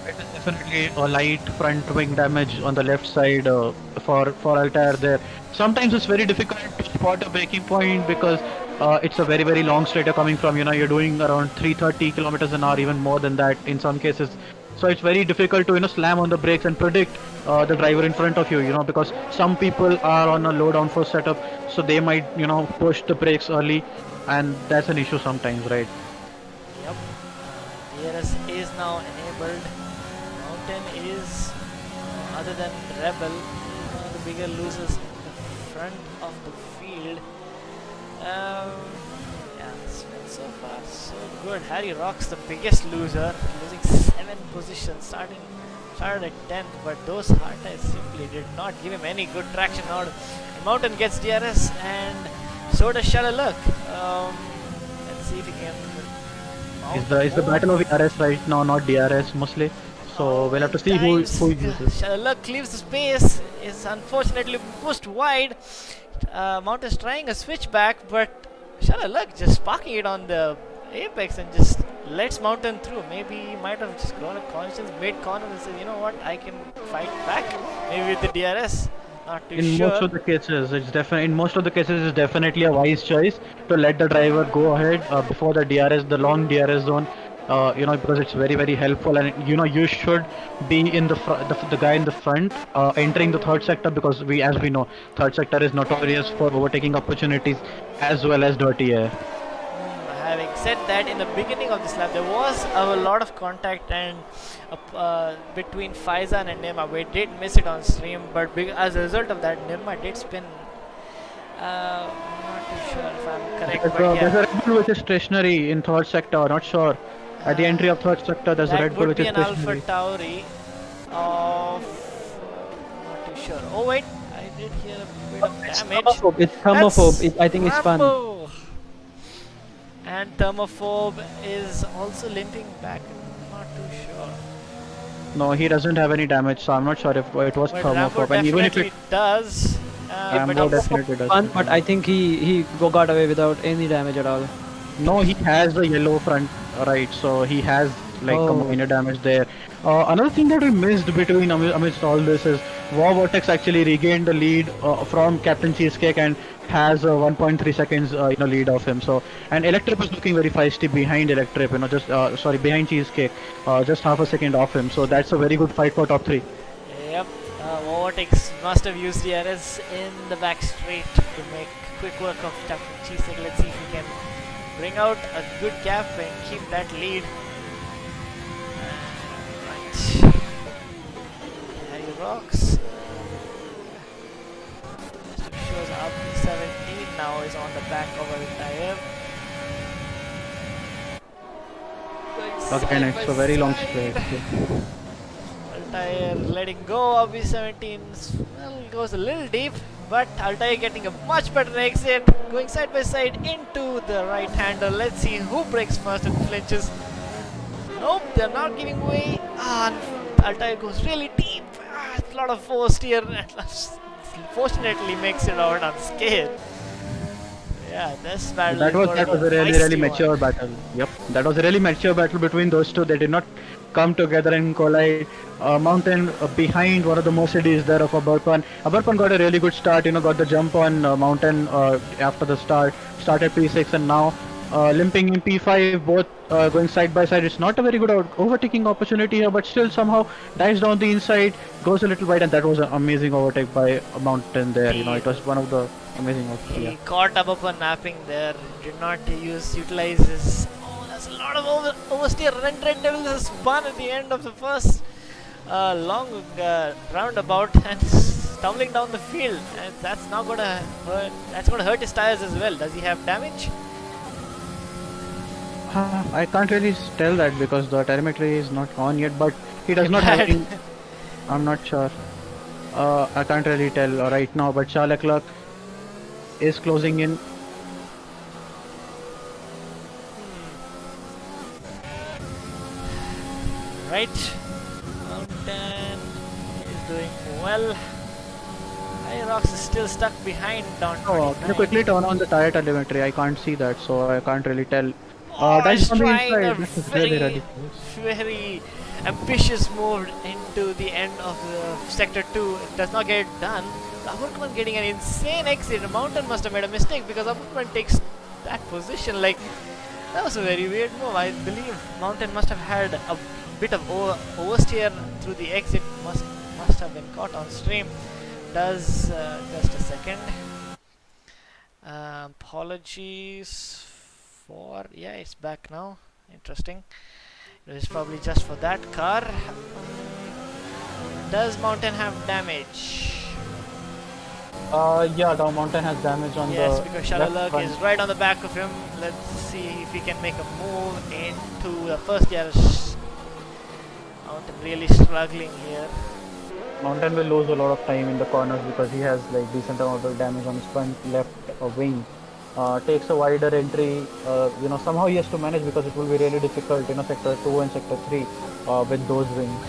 It is definitely a light front wing damage on the left side for Altair there. Sometimes it's very difficult to spot a braking point because it's a very long straight you're coming from. You're doing around 330 kilometers an hour, even more than that in some cases. So it's very difficult to slam on the brakes and predict the driver in front of you. Because some people are on a low downforce setup, so they might push the brakes early, and that's an issue sometimes, right? Yep. DRS is now enabled. Mountain is, other than Rebel, one of the bigger losers in the front of the field. Yeah, so far so good. Harry Rock's the biggest loser, losing 7 positions, started at 10th, but those hard tires simply did not give him any good traction out. Mountain gets DRS, and so does Shalaluk. Let's see if he can. It's the battle of DRS right now, not DRS mostly. So we'll have to see who uses. Shalaluk cleaves the space, is unfortunately pushed wide. Mountain's trying a switchback, but Shalaluk just parking it on the apex and just lets Mountain through. Maybe he might have just grown a conscience mid-corner and said, you know what, I can fight back. Maybe with the DRS. Not too sure. Most of the cases, it's definitely a wise choice to let the driver go ahead before the DRS, the long DRS zone. Because it's very helpful, and you should be in the guy in the front entering the third sector, because as we know, third sector is notorious for overtaking opportunities as well as dirty air. Having said that, in the beginning of this lap there was a lot of contact and between Faizan and Nirma. We did miss it on stream, but as a result of that, Nirma did spin. I'm not too sure if I'm correct, but yeah. There's a Red Bull which is stationary in third sector, not sure. At the entry of third sector, there's a Red Bull which is stationary. That would be an Alpha Tauri of... not too sure. Oh wait, I did hear a bit of damage. It's thermophobe. I think it's fun. And thermophobe is also limping back. Not too sure. No, he doesn't have any damage, so I'm not sure if it was But thermophobe. Rambo And even if definitely does. Rambo definitely does. Fun, but I think he got away without any damage at all. No, he has the yellow front right, so he has a minor damage there. Another thing that we missed amidst all this is War Vortex actually regained the lead from Captain Cheesecake and has 1.3 seconds lead of him. So, and Electrip is looking very feisty behind Electrip, behind Cheesecake, just half a second off him. So that's a very good fight for top 3. Yep, Vortex must have used DRS in the back straight to make quick work of Captain Cheesecake. Let's see if he can bring out a good gap and keep that lead. Right. Harry Rocks. back of Altair. Again, it's a very long straight. Altair letting go of B17. Well, goes a little deep, but Altair getting a much better exit, going side by side into the right hander. Let's see who breaks first and flinches. Nope, they're not giving way. Altair goes really deep. A lot of force here. Fortunately, makes it out unscathed. Yeah, this battle. That was a really mature battle. Yep, that was a really mature battle between those two. They did not come together and collide. Mountain behind one of the Mercedes there of Abarpan. Abarpan got a really good start. Got the jump on Mountain after the start. Started P6 and now limping in P5. Both going side by side. It's not a very good overtaking opportunity here, but still somehow dives down the inside, goes a little wide, and that was an amazing overtake by Mountain there. It was one of the amazing overtakes. He caught Abarpan napping there. Did not utilize his. There's a lot of oversteer. Red Devil has spun at the end of the first long roundabout and tumbling down the field, and that's now gonna hurt. That's gonna hurt his tires as well. Does he have damage? I can't really tell that because the telemetry is not on yet, but he does not have any. I'm not sure. I can't really tell right now, but Charles Leclerc is closing in. Right. Mountain is doing well. Irox is still stuck behind down. Can you quickly turn on the tire telemetry? I can't see that, so I can't really tell. He's on the trying a inside. This is really very ambitious move into the end of the sector 2. It does not get it done. Abarpan getting an insane exit. Mountain must have made a mistake because Abarpan takes that position. Like, that was a very weird move. I believe Mountain must have had a bit of oversteer through the exit. Must have been caught on stream. Does just a second. Apologies for it's back now. Interesting. It was probably just for that car. Does Mountain have damage? Yeah, the Mountain has damage on yes, the because Shalalurk is right on the back of him. Let's see if he can make a move into the first gear. Mountain really struggling here. Mountain will lose a lot of time in the corners because he has like decent amount of damage on his front left wing. Takes a wider entry. Somehow he has to manage because it will be really difficult. Sector 2 and sector 3 with those wings.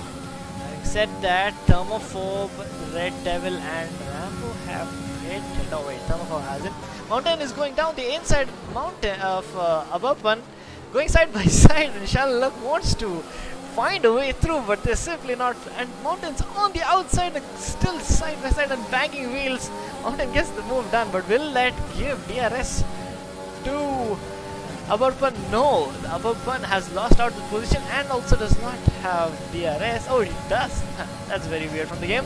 Having said that, Thermophobe, Red Devil, and Rambo have hit. No wait, Thermophobe hasn't. Mountain is going down the inside mountain of Abarpan, going side by side, and Shalalurk wants to find a way through, but they're simply not. And Mountain's on the outside, still side by side and banging wheels. Mountain gets the move done, but will that give DRS to Abarpan? No, Abarpan has lost out the position and also does not have DRS. Oh, he does. That's very weird from the game.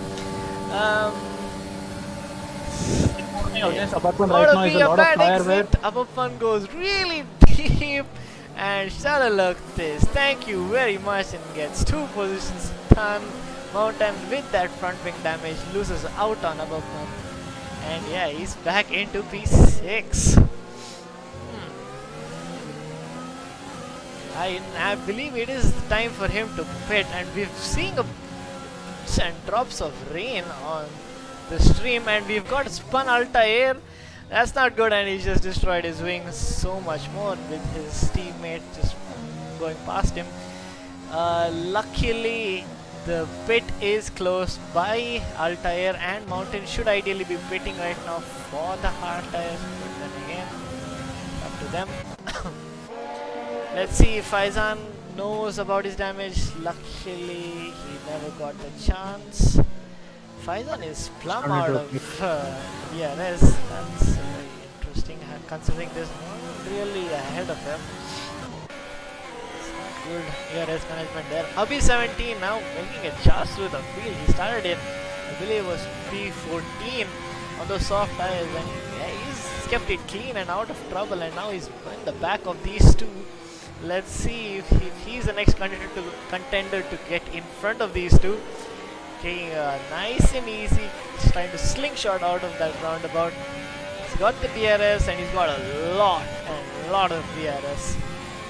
Abarpan right now is a lot of fire where Abarpan goes really deep. And Shalalurk this, thank you very much, and gets 2 positions done. Mountain with that front wing damage loses out on Abarpan. And yeah, he's back into P6. I believe it is time for him to pit, and we've seen drops of rain on the stream, and we've got spun Altair. That's not good, and he just destroyed his wings so much more with his teammate just going past him. Luckily, the pit is close by Altair, and Mountain should ideally be pitting right now for the hard tires, but then again, up to them. Let's see if Faizan knows about his damage. Luckily, he never got the chance. Faizan is plumb out of DRS. That's very interesting, considering there's no one really ahead of him. Good DRS management there. Abhi 17 now making a charge through the field. He started in, I believe it was P14 on those soft tires, and he's kept it clean and out of trouble, and now he's in the back of these two. Let's see if he's the next contender to get in front of these two. Taking nice and easy, just trying to slingshot out of that roundabout. He's got the DRS and he's got a lot of DRS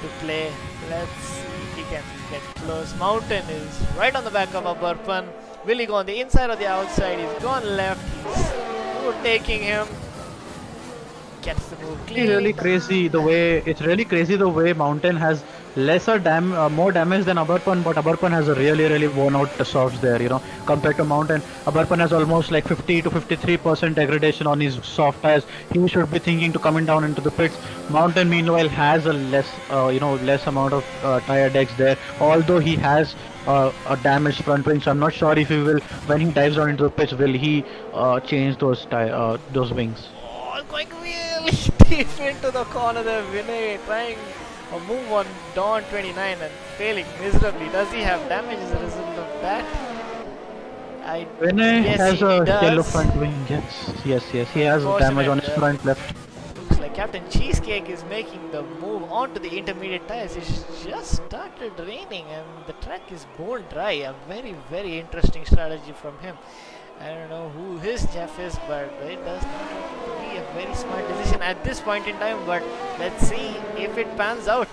to play. Let's see if he can get close. Mountain is right on the back of Abarpan. Will he go on the inside or the outside? He's gone left. He's overtaking him. Gets the move It's cleanly. really crazy the way Mountain has more damage than Abarpan, but Abarpan has a really worn out softs there, compared to Mountain. Abarpan has almost like 50 to 53% degradation on his soft tires. He should be thinking to coming down into the pits. Mountain meanwhile has a less amount of tire decks there, although he has a damaged front wing, so I'm not sure if he will, when he dives down into the pits, will he change those wings. Oh, going really deep into the corner there. Vinay trying a move on Dawn 29 and failing miserably. Does he have damage as a result of that? Vinay Yes, has he a does. yellow front wing. Yes. He has damage on his front left. Looks like Captain Cheesecake is making the move onto the intermediate tires. It's just started raining and the track is bone dry. A very interesting strategy from him. I don't know who his Jeff is, but it does not look to be a very smart decision at this point in time. But let's see if it pans out.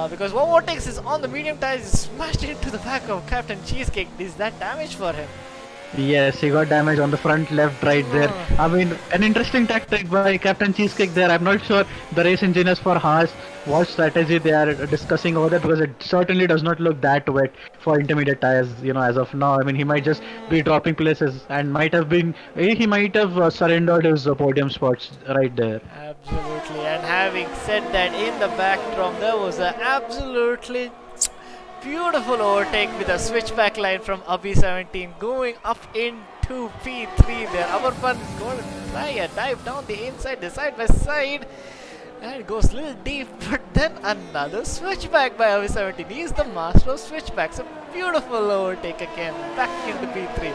Because Vortex is on the medium tires, smashed into the back of Captain Cheesecake. Is that damage for him? Yes, he got damage on the front, left, right there. I mean, an interesting tactic by Captain Cheesecake there. I'm not sure the race engineers for Haas what strategy they are discussing over there, because it certainly does not look that wet for intermediate tires, as of now. I mean, he might just be dropping places and he might have surrendered his podium spots right there. Absolutely. And having said that, in the backdrop there was an absolutely beautiful overtake with a switchback line from Abhi 17 going up into P3 there. Abarpan is going to try a dive down the inside, the side by side, and it goes a little deep, but then another switchback by Abhi 17. He's the master of switchbacks. A beautiful overtake again, back into P3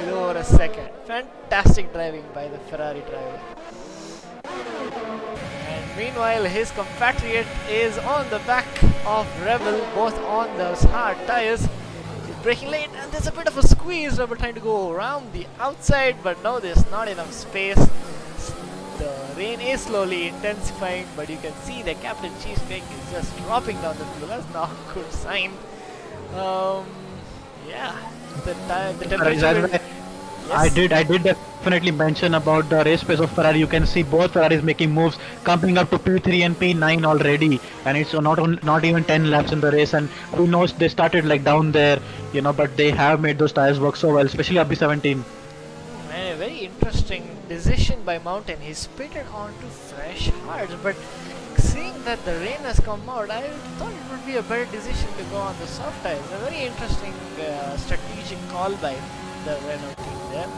with over a second. Fantastic driving by the Ferrari driver. And meanwhile, his compatriot is on the back of Rebel, both on those hard tires. He's braking late, and there's a bit of a squeeze. Rebel trying to go around the outside, but no, there's not enough space. The rain is slowly intensifying, but you can see that Captain Cheesecake is just dropping down the field. That's not a good sign. Yeah, the temperature. I did definitely mention about the race pace of Ferrari. You can see both Ferraris making moves, coming up to P3 and P9 already, and it's not even 10 laps in the race. And who knows, they started like down there, but they have made those tires work so well, especially Abhi 17. A very interesting decision by Mountain. He pitted onto fresh hards, but seeing that the rain has come out, I thought it would be a better decision to go on the soft tires. A very interesting strategic call by the Renault team there.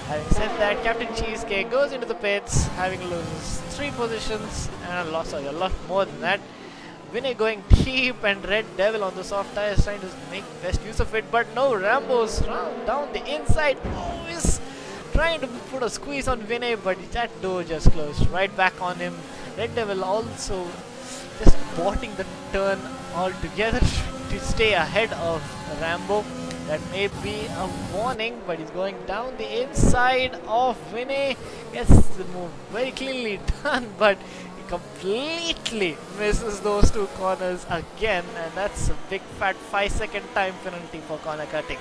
Having said that, Captain Cheesecake goes into the pits, having lost 3 positions and a lot more than that. Vinay going deep and Red Devil on the soft tires trying to make best use of it, but no, Rambo's down the inside. Always trying to put a squeeze on Vinay, but that door just closed right back on him. Red Devil also just botting the turn altogether to stay ahead of Rambo. That may be a warning, but he's going down the inside of Vinay. Gets the move very cleanly done, but he completely misses those 2 corners again, and that's a big fat 5-second time penalty for corner cutting.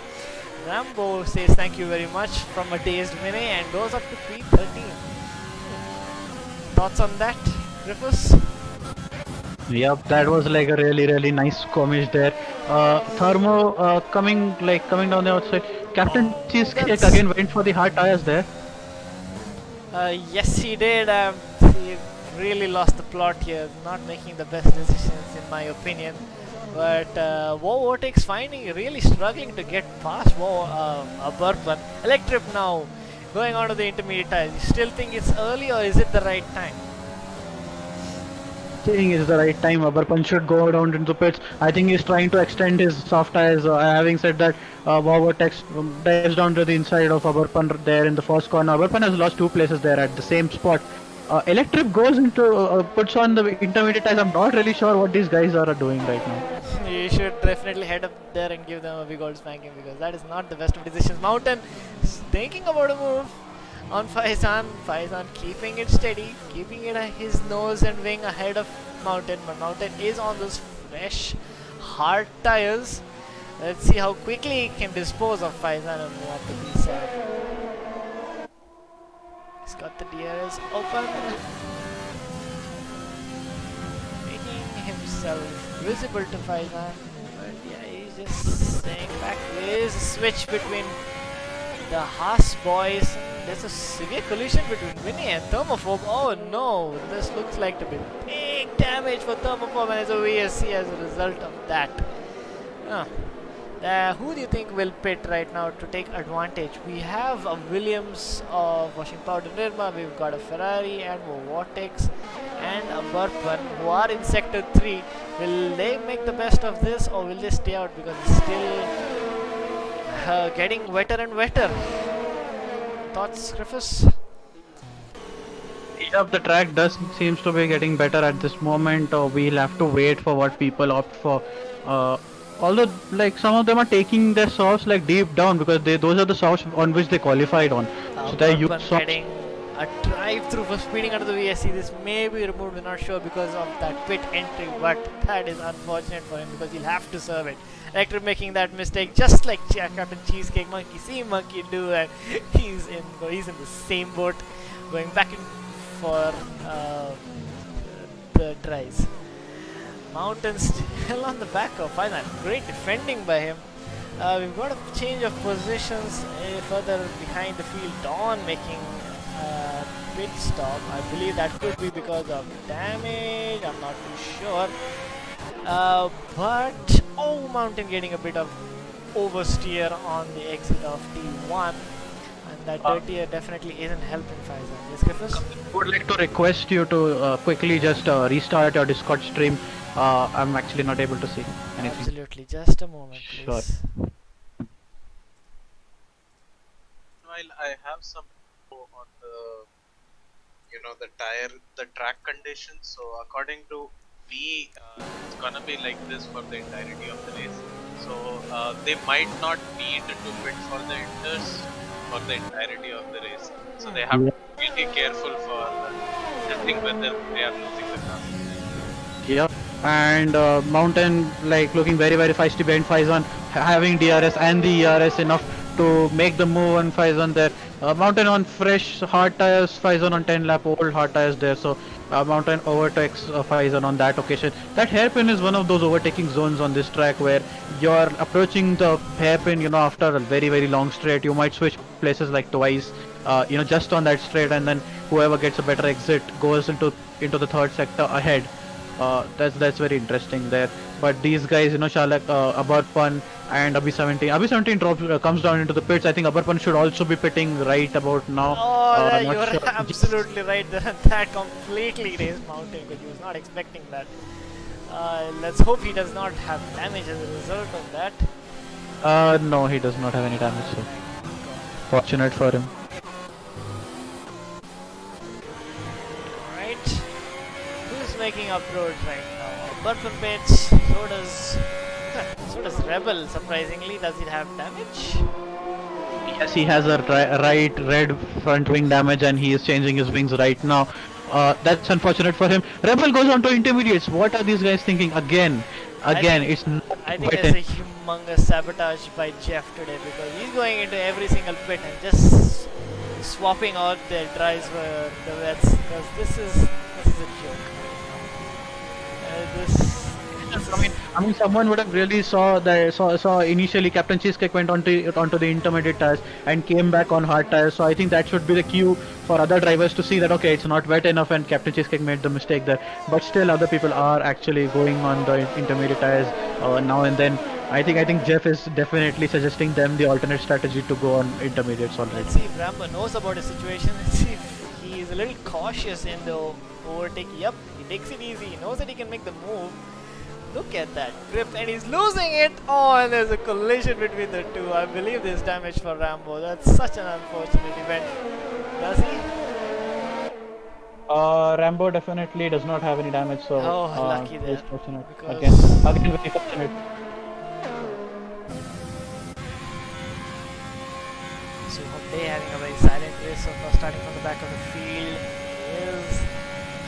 Rambo says thank you very much from a dazed Vinay and goes up to P13. Thoughts on that, GryphuS? Yep, that was like a really nice skirmish there. Thermo coming down the outside. Captain Cheesecake again went for the hard tires there. Yes, he did. He really lost the plot here, not making the best decisions in my opinion. But Vortex finding really struggling to get past Abarpan. Electrip now going on to the intermediate tires. You still think it's early or is it the right time? I think it's the right time. Abarpan should go down into the pits. I think he's trying to extend his soft tires. Having said that, Vortex dives down to the inside of Abarpan there in the first corner. Abarpan has lost 2 places there at the same spot. Electrip goes into puts on the intermediate tires. I'm not really sure what these guys are doing right now. You should definitely head up there and give them a big old spanking, because that is not the best of decisions. Mountain is thinking about a move. on Faizan. Faizan keeping it steady, keeping it at his nose and wing ahead of Mountain. But Mountain is on those fresh, hard tires. Let's see how quickly he can dispose of Faizan and move up to P7. He's got the DRS open, making himself visible to Faizan. But yeah, he's just staying back. There's a switch between the Haas boys. There's a severe collision between Vinny and Thermophobe. Oh no, this looks like to be big damage for Thermophobe and as a VSC as a result of that. Who do you think will pit right now to take advantage? We have a Williams of Washing Powder Nirma, we've got a Ferrari and a Vortex and a Burpon who are in Sector 3. Will they make the best of this or will they stay out because it's still getting wetter and wetter? Thoughts, GryphuS? Yeah, the track does seems to be getting better at this moment. We'll have to wait for what people opt for. Although, like some of them are taking their softs like deep down because those are the softs on which they qualified on. So they use Burpon getting a drive-through for speeding under the VSC. This may be removed, we're not sure because of that pit entry, but that is unfortunate for him because he'll have to serve it. After making that mistake, just like Captain Cheesecake Monkey, see Monkey do, and he's in the same boat, going back in for the tries. Mountain still on the back of Final. Great defending by him. We've got a change of positions further behind the field. Dawn making pit stop. I believe that could be because of damage. I'm not too sure. But Mountain getting a bit of oversteer on the exit of T1. And that dirty air definitely isn't helping Faizan. Yes, GryphuS? I would like to request you to quickly just restart your Discord stream. I'm actually not able to see anything. Absolutely, just a moment, please. Sure. While I have some info on the the track conditions. So according to me, it's gonna be like this for the entirety of the race. So they might not need to pit for the inters for the entirety of the race. So they have to be really careful for judging whether they are losing the car. Yeah, and Mountain like looking very feisty behind Faizan, having DRS and the ERS enough to make the move on Faizan there. Mountain on fresh hard tires, Faizan on 10 lap old hard tires there. So Mountain overtakes Faizan on that occasion. That hairpin is one of those overtaking zones on this track where you're approaching the hairpin, after a very long straight. You might switch places like twice, just on that straight, and then whoever gets a better exit goes into the third sector ahead. That's very interesting there. But these guys, Shalak, Abarpan and Abi17 drops comes down into the pits. I think Abarpan should also be pitting right about now. You're sure. absolutely right. That completely raised Mountain because he was not expecting that. Let's hope he does not have damage as a result of that. No, he does not have any damage. So fortunate for him. Right. Who's making uploads right now? Burpon pits. So does Rebel. Surprisingly, does it have damage? Yes, he has a right red front wing damage and he is changing his wings right now. That's unfortunate for him. Rebel goes on to intermediates. What are these guys thinking? Again, it's not I think there's a humongous sabotage by Jeff today because he's going into every single pit and just swapping out their drives for the wets because this is a joke. I mean, someone would have really saw initially Captain Cheesecake went onto the intermediate tires and came back on hard tires. So I think that should be the cue for other drivers to see that okay, it's not wet enough, and Captain Cheesecake made the mistake there. But still, other people are actually going on the intermediate tires now and then. I think Jeff is definitely suggesting them the alternate strategy to go on intermediates already. Let's see if Rambo knows about the situation. Let's see if he is a little cautious in the overtake. Yep, he takes it easy. He knows that he can make the move. Look at that grip, and he's losing it. Oh, and there's a collision between the two. I believe there's damage for Rambo. That's such an unfortunate event. Does he? Rambo definitely does not have any damage, so lucky there. Fortunate. Because Again, very fortunate. So they having a very silent race race so far, starting from the back of the field. Is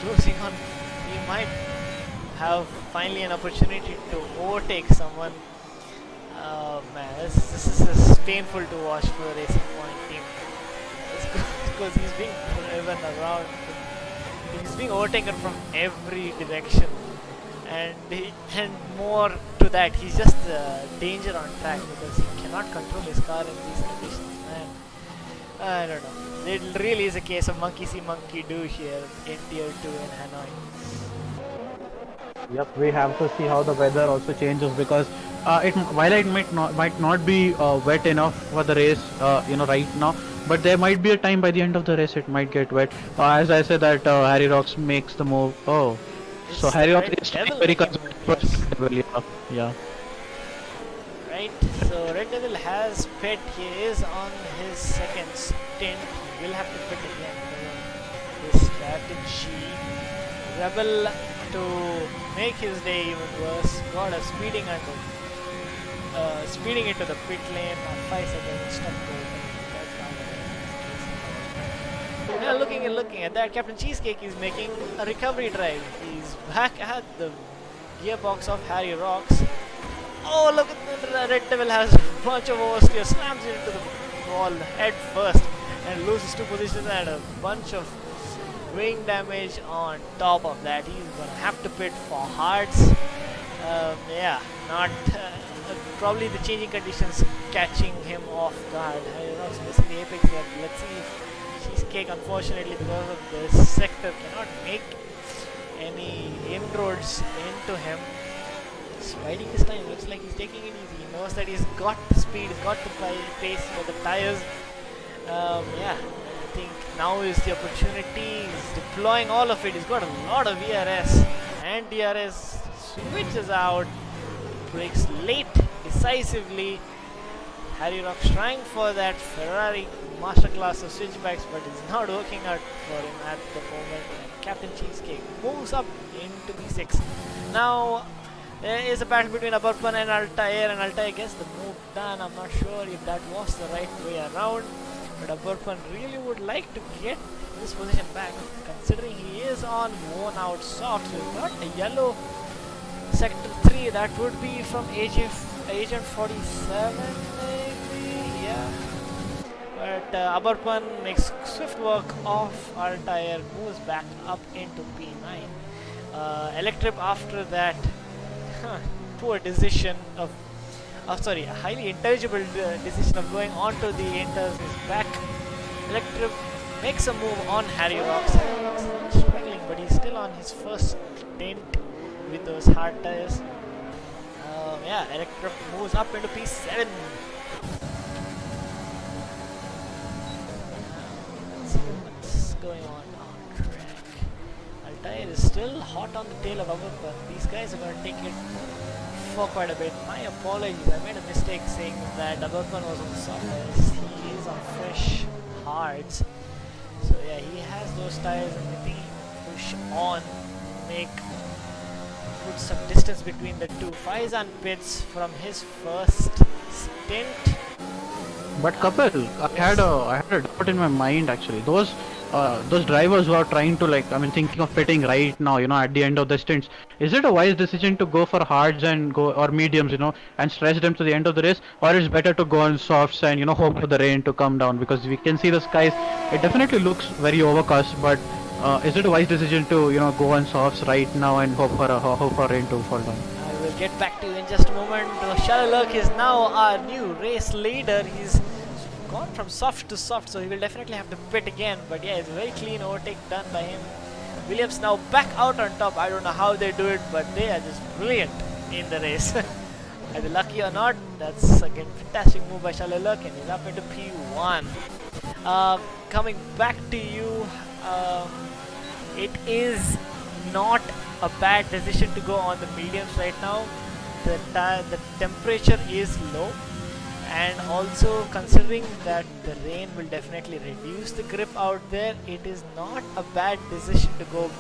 closing on. He might have finally an opportunity to overtake someone. Man, this is painful to watch for the Racing Point team. Because he's being driven around. He's being overtaken from every direction. And more to that, he's just a danger on track because he cannot control his car in these conditions, man. I don't know. It really is a case of monkey see, monkey do here in Tier 2 in Hanoi. Yep, we have to see how the weather also changes because while it might not be wet enough for the race, right now, but there might be a time by the end of the race it might get wet. As I said that Harry Rocks makes the move. Oh, so It's Harry the Rocks Red is Devil very making move, yes. conservative. Yeah. Right, so Red Devil has pit. He is on his second stint. He will have to pit again because of his strategy. Rebel, to make his day even worse, got a speeding into the pit lane. 5 seconds stuck to. Now looking at that, Captain Cheesecake is making a recovery drive. He's back at the gearbox of Harry Rocks. Oh, look at the Red Devil has a bunch of oversteer, slams it into the wall head first and loses 2 positions and a bunch of wing damage on top of that. He's gonna have to pit for hards. Yeah, not probably the changing conditions catching him off guard. Rocks missing the apex here. Let's see if Cheesecake, unfortunately, because of this sector, cannot make any inroads into him. Riding this time looks like he's taking it easy. He knows that he's got the speed, he's got the pace, he's got the tires. Yeah, I think now is the opportunity. He's deploying all of it. He's got a lot of ERS and DRS. Switches out, breaks late decisively. Harry Rocks trying for that Ferrari masterclass of switchbacks, but it's not working out for him at the moment. And Captain Cheesecake moves up into P6. Now there is a battle between Abarpan and Altair, and Altair gets the move done. I'm not sure if that was the right way around, but Abarpan really would like to get this position back, considering he is on worn out soft. So we've got a yellow sector 3, that would be from Agent 47 maybe, yeah. But Abarpan makes swift work of Altair, moves back up into P9. Electrip after that. Poor decision of a highly intelligible decision of going onto the inters is back. Electrip makes a move on Harry Rocks. Harry Rocks is struggling, but he's still on his first stint with those hard tires. Yeah, Electrip moves up into P7. Let's see what's going on track. Altair is still hot on the tail of Abarpan. These guys are going to take it for quite a bit. My apologies, I made a mistake saying that Abarpan was on soft tires. He is on fresh hards. So yeah, he has those tires, and I think he can push on, put some distance between the two. Faizan pits from his first stint. But Kapil, I had a doubt in my mind actually. Those drivers who are trying to thinking of pitting right now, at the end of the stints, is it a wise decision to go for hards and go or mediums, and stretch them to the end of the race, or it's better to go on softs and hope for the rain to come down? Because we can see the skies, it definitely looks very overcast, but is it a wise decision to go on softs right now and hope for rain to fall down? I will get back to you in just a moment. Shalalurk is now our new race leader. He's gone from soft to soft, so he will definitely have to pit again. But yeah, it's a very clean overtake done by him. Williams now back out on top. I don't know how they do it, but they are just brilliant in the race. Either lucky or not, that's again fantastic move by Shalalurk, and he's up into P1. Coming back to you, it is not a bad decision to go on the mediums right now. The temperature is low, and also considering that the rain will definitely reduce the grip out there, it is not a bad decision to go.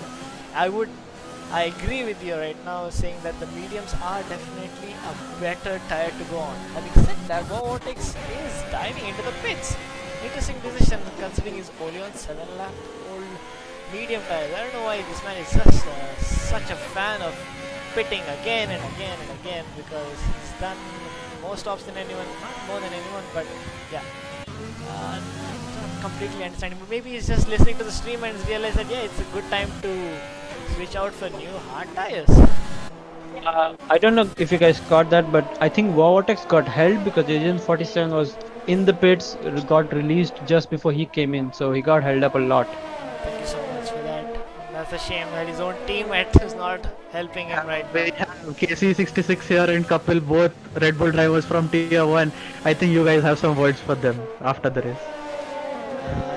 I agree with you right now saying that the mediums are definitely a better tire to go on. Having said that, Vortex is diving into the pits. Interesting decision considering he's only on 7 lap old medium tires. I don't know why this man is just such a fan of pitting again and again and again, because he's done more stops than anyone, not more than anyone, but yeah. Not completely understanding, but maybe he's just listening to the stream and he's realized that yeah, it's a good time to switch out for new hard tires. I don't know if you guys caught that, but I think Vortex got held because Agent 47 was in the pits, got released just before he came in, so he got held up a lot. Thank you so much for that. That's a shame that his own teammate is not helping him right We now. have KC66 here and Kapil, both Red Bull drivers from Tier 1. I think you guys have some words for them after the race.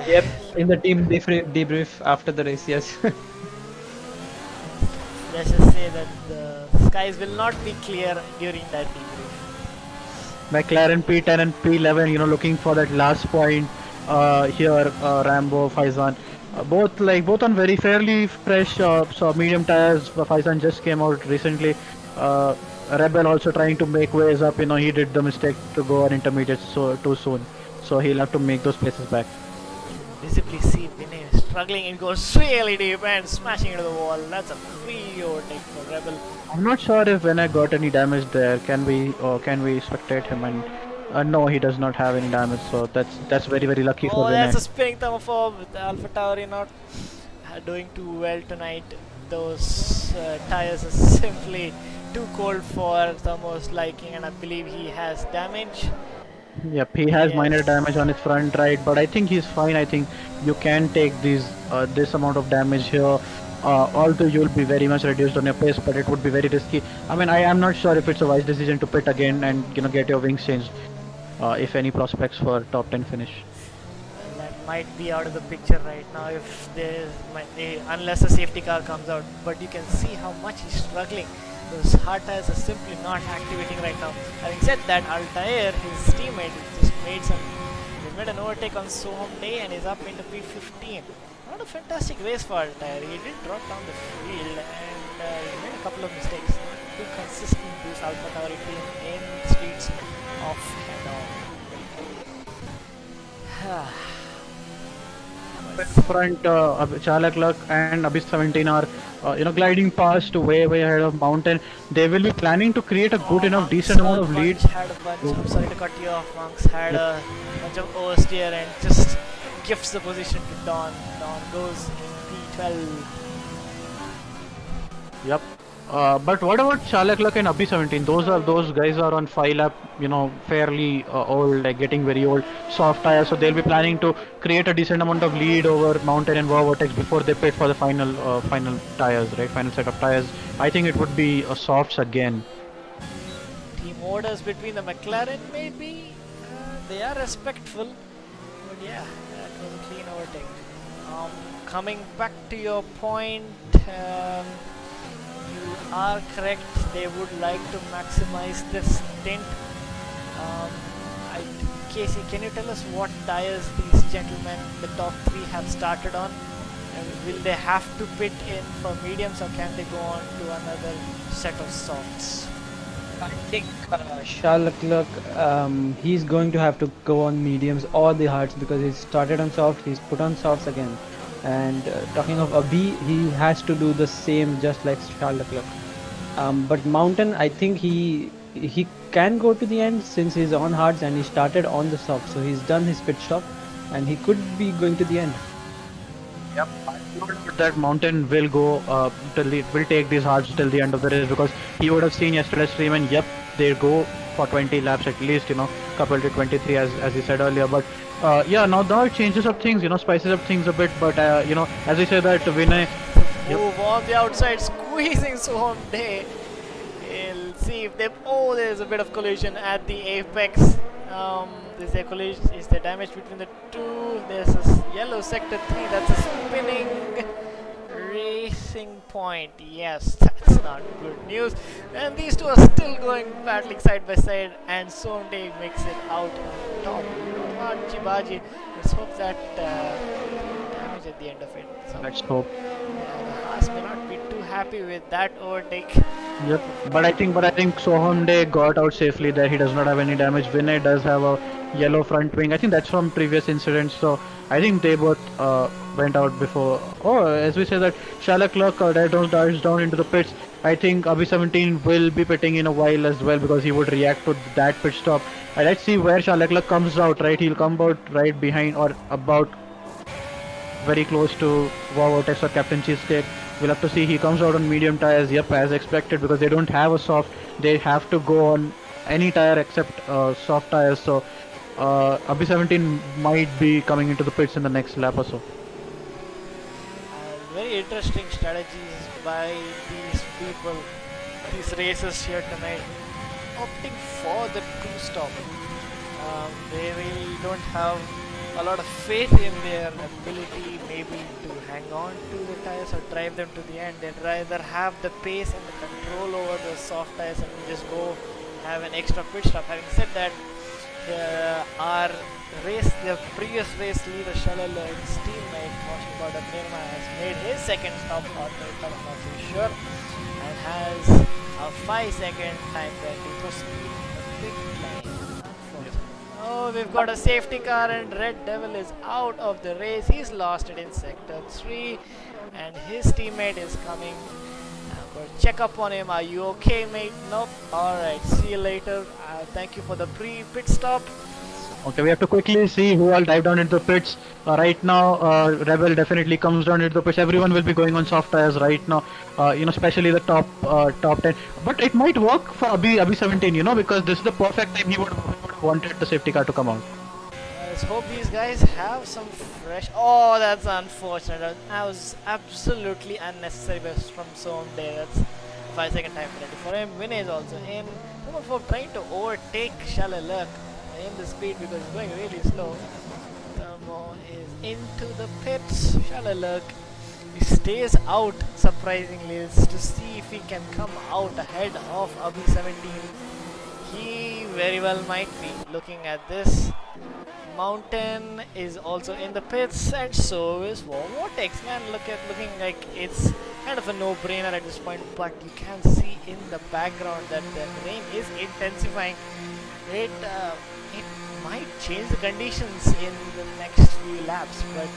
Yep, in the team debrief after the race, yes. Let's just say that the skies will not be clear during that debrief. McLaren P10 and P11, looking for that last point here. Rambo, Faizan, both on very fairly fresh, so medium tires. Faizan just came out recently. Rebel also trying to make ways up. He did the mistake to go on intermediate so too soon, so he'll have to make those places back. Visibly see Vinay struggling and goes really deep and smashing into the wall. That's a free overtake for Rebel. I'm not sure if when I got any damage there. Can we spectate him? And no, he does not have any damage. So that's very very lucky for Oh, Vinay. that's a spinning thermophobe with the Alpha Tauri not doing too well tonight. Those tires are simply too cold for Thermo's liking, and I believe he has damage. Yep, he has minor Yes. damage on his front right, but I think he's fine. I think you can take this amount of damage here. Although you'll be very much reduced on your pace, but it would be very risky. I mean, I am not sure if it's a wise decision to pit again and get your wings changed. If any prospects for top 10 finish. That might be out of the picture right now if unless a safety car comes out. But you can see how much he's struggling. Those hard tires are simply not activating right now. Having said that, Altair, his teammate, just made an overtake on Soham Day and is up into P15. Not a fantastic race for Altair. He did drop down the field and he made a couple of mistakes. Not too consistent this Alpha Tauri team in the streets of Hanoi. Front, Chalak Luck and Abyss 17 are gliding past way ahead of Mountain. They will be planning to create a good enough decent amount of lead. I'm sorry to cut you off. Monks had a bunch of oversteer and just gifts the position to Dawn. Dawn goes in P12. Yep. But what about Chalak Luck and Abhi 17? Those guys are on 5 lap, fairly old, like getting very old, soft tires. So they'll be planning to create a decent amount of lead over Mountain and Vortex before they pit for the final tires, right? Final set of tires. I think it would be softs again. Team orders between the McLaren, maybe. They are respectful, but yeah, that was a clean overtake. Coming back to your point. You are correct. They would like to maximize this stint. Casey, can you tell us what tires these gentlemen, the top three, have started on? And will they have to pit in for mediums, or can they go on to another set of softs? I think Charles Leclerc, he's going to have to go on mediums or the hards because he's started on soft, he's put on softs again. And talking of Abhi, he has to do the same just like Charles Leclerc. But Mountain, I think he can go to the end since he's on hards and he started on the soft. So he's done his pit stop and he could be going to the end. Yep, I thought that Mountain will go will take these hards till the end of the race, because he would have seen yesterday's stream and yep, they go for 20 laps at least, coupled to 23 as he said earlier. But yeah, now it changes up things, spices up things a bit. But as I said that Vinay. Move on the outside, squeezing Soham Day. We'll see if they. Oh, there's a bit of collision at the apex. Is there collision? Is there damage between the two? There's a yellow sector 3. That's a spinning racing point. Yes, that's not good news. And these two are still going battling side by side, and Soham Day makes it out on top. Baji Baji. Let's hope that damage at the end of it. Let's hope. The Haas may not be too happy with that overtake. Yep. But I think Sohamde got out safely there. He does not have any damage. Vinay does have a yellow front wing. I think that's from previous incidents. So I think they both went out before. Oh, as we say that Shalak Luck dives down into the pits. I think Abhi 17 will be pitting in a while as well because he would react to that pit stop. Let's see where Shalak Luck comes out. Right, he'll come out right behind or about very close to Wow Vortex or Captain Cheesecake. We'll have to see. He comes out on medium tires, yep, as expected, because they don't have a soft. They have to go on any tire except soft tires. So Abhi 17 might be coming into the pits in the next lap or so. Very interesting strategies by these people, these racers here tonight, opting for the two stop. They really don't have a lot of faith in their ability maybe to hang on to the tires or drive them to the end. They'd rather have the pace and the control over the soft tires and just go have an extra pit stop. Having said that, our the previous race leader Shalal's teammate Moshibada Nirma has made his second stop on the I'm not too sure, and has a 5-second time penalty for speed in the pit lane. Oh, we've got a safety car and Red Devil is out of the race. He's lost it in sector 3 and his teammate is coming. But check up on him. Are you okay, mate? Nope. Alright, see you later. Thank you for the pre-pit stop. Okay, we have to quickly see who all dive down into the pits. Right now, Rebel definitely comes down into the pits. Everyone will be going on soft tires right now. Especially the top 10. But it might work for Abhi 17. Because this is the perfect time he would have wanted the safety car to come out. Let's hope these guys have some fresh. Oh, that's unfortunate. That was absolutely unnecessary from Som there. That's 5-second time penalty for him. Vinay is also in. Number 4 trying to overtake Shalalak in the speed because he's going really slow. Thermo is into the pits. Shalalak, he stays out surprisingly to see if he can come out ahead of Abhi 17. He very well might be. Looking at this, Mountain is also in the pits, and so is Vortex. Man, looking like it's kind of a no-brainer at this point, but you can see in the background that the rain is intensifying. It might change the conditions in the next few laps, but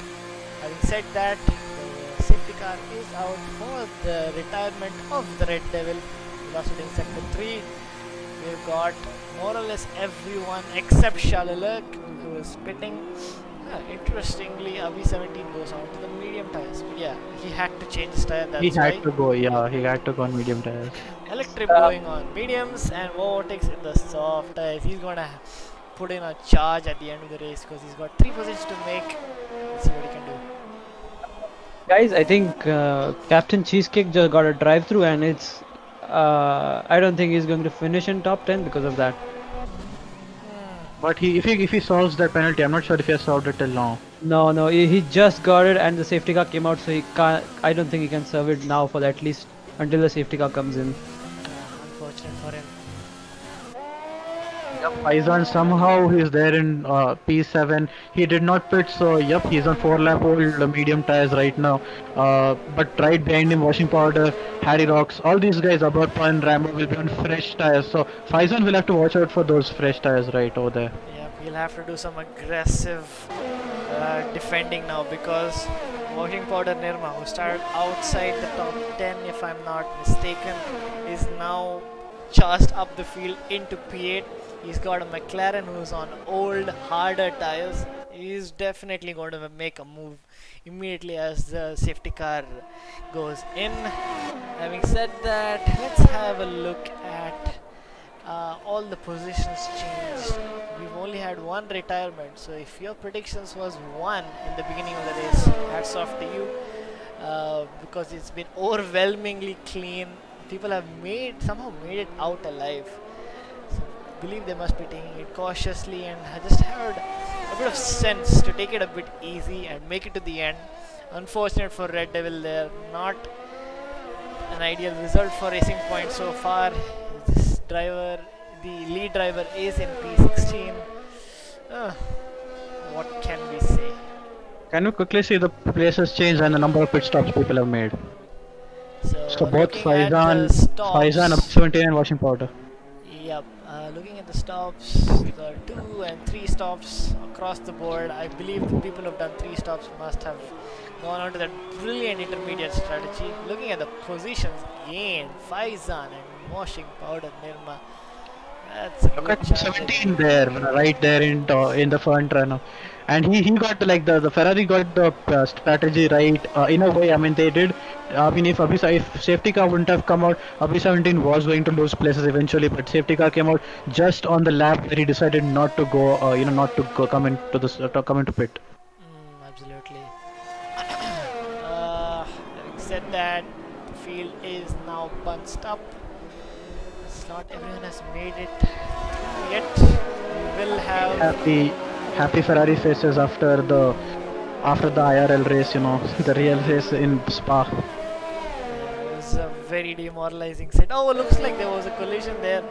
having said that, the safety car is out for the retirement of the Red Devil. We lost it in sector 3. We've got more or less everyone except Shalalak who is pitting. Interestingly, Abhi 17 goes on to the medium tires. But yeah, he had to change his tire. That's He why. had to go, yeah, he had to go on medium tires. Electric going on mediums and Vortex in the soft tires. He's gonna put in a charge at the end of the race because he's got 3 positions to make. Let's see what he can do. Guys, I think Captain Cheesecake just got a drive-through, and it's I don't think he's going to finish in top 10 because of that. But if he solves that penalty, I'm not sure if he has solved it till now. No, he just got it, and the safety car came out, so he can't. I don't think he can serve it now for at least until the safety car comes in. Unfortunate for him. Faizan somehow he's there in P7. He did not pit, so yep, he's on 4-lap old medium tires right now. But right behind him, Washing Powder, Harry Rocks, all these guys, Abarpa and Rambo will be on fresh tires. So Faizan will have to watch out for those fresh tires right over there. Yeah, he'll have to do some aggressive defending now because Washing Powder Nirma, who started outside the top 10 if I'm not mistaken, is now charged up the field into P8. He's got a McLaren who's on old, harder tires. He's definitely going to make a move immediately as the safety car goes in. Having said that, let's have a look at all the positions changed. We've only had one retirement, so if your predictions was 1 in the beginning of the race, hats off to you because it's been overwhelmingly clean. People have somehow made it out alive. So believe they must be taking it cautiously and just had a bit of sense to take it a bit easy and make it to the end. Unfortunate for Red Devil there, not an ideal result for Racing Point so far. This driver, the lead driver, is in P16. What can we say? Can we quickly see the places change and the number of pit stops people have made? So So both looking at the Faizan, stops, 17 and washing powder. yep, looking at the stops, the 2 and 3 stops across the board, I believe the people who've done 3 stops must have gone on to that brilliant intermediate strategy. Looking at the positions gained, Faizan and washing powder Nirma, that's a Look good at number challenge. 17 there, right there in the front runner, and he got like the Ferrari got the strategy right in a way. I mean they did. I mean if safety car wouldn't have come out, Abhi 17 was going to lose places eventually. But safety car came out just on the lap where he decided not to go. Not to go come into to come into pit. Absolutely. Having said that, the field is now bunched up. It's not everyone has made it through yet. We will have. Happy Ferrari faces after the IRL race. The real race in Spa. It was a very demoralizing set. Oh, looks like there was a collision there,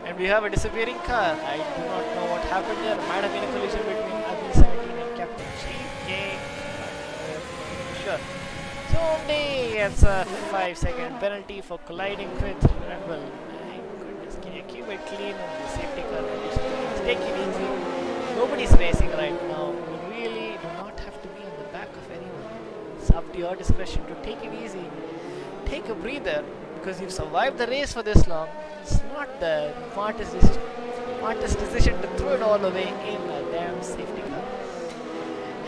and we have a disappearing car. I do not know what happened there. Might have been a collision between Abi 17 and Captain Cheesecake. Sure. So only gets a 5-second penalty for colliding with Red Bull. My goodness, can you keep it clean in the safety car conditions? Take it easy. Nobody's racing right now. You really do not have to be on the back of anyone. It's up to your discretion to take it easy. Take a breather because you've survived the race for this long. It's not the smartest decision to throw it all away in a damn safety car.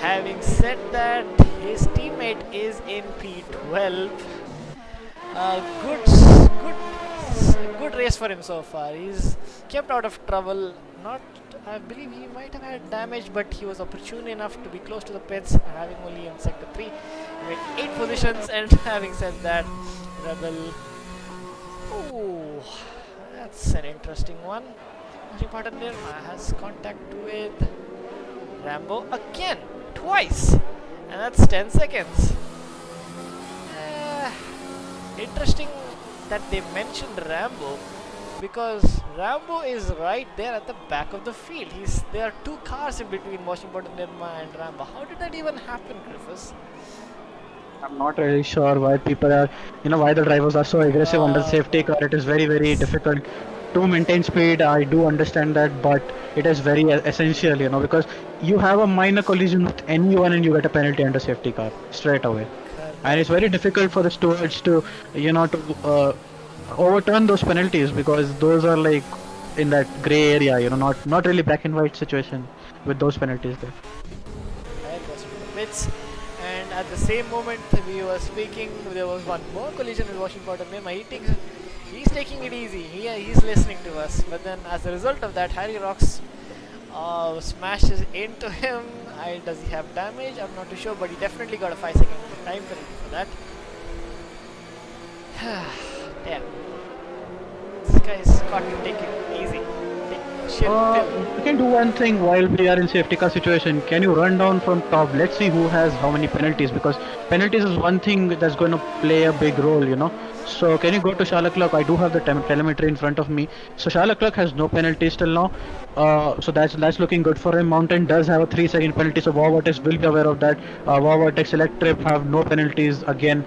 Having said that, his teammate is in P12. Good race for him so far. He's kept out of trouble. Not, I believe he might have had damage, but he was opportune enough to be close to the pits, having only in sector 3. He made 8 positions, and having said that, Rebel. Oh, that's an interesting one. Watching partner Nirma has contact with Rambo again, twice, and that's 10 seconds. Interesting that they mentioned Rambo because Rambo is right there at the back of the field. There are 2 cars in between Washington Nirma and Rambo. How did that even happen, GryphuS? I'm not really sure why people are, why the drivers are so aggressive under safety car. It is very, very difficult to maintain speed. I do understand that, but it is very essential, because you have a minor collision with anyone and you get a penalty under safety car straight away. And it's very difficult for the stewards to, to overturn those penalties because those are like in that gray area, not really black and white situation with those penalties there. And at the same moment we were speaking, there was one more collision with Washington Nirma. He's taking it easy. He's listening to us. But then, as a result of that, Harry Rocks smashes into him. Does he have damage? I'm not too sure, but he definitely got a 5-second time penalty for that. Damn. This guy's got to take it easy. We can do one thing while we are in safety car situation. Can you run down from top? Let's see who has how many penalties, because penalties is one thing that's going to play a big role, So can you go to Shala Clock? I do have the telemetry in front of me. So Shala Clock has no penalties till now. So that's looking good for him. Mountain does have a 3-second penalty, so Wow Vortex will be aware of that. Wow Vortex, Electrip have no penalties again.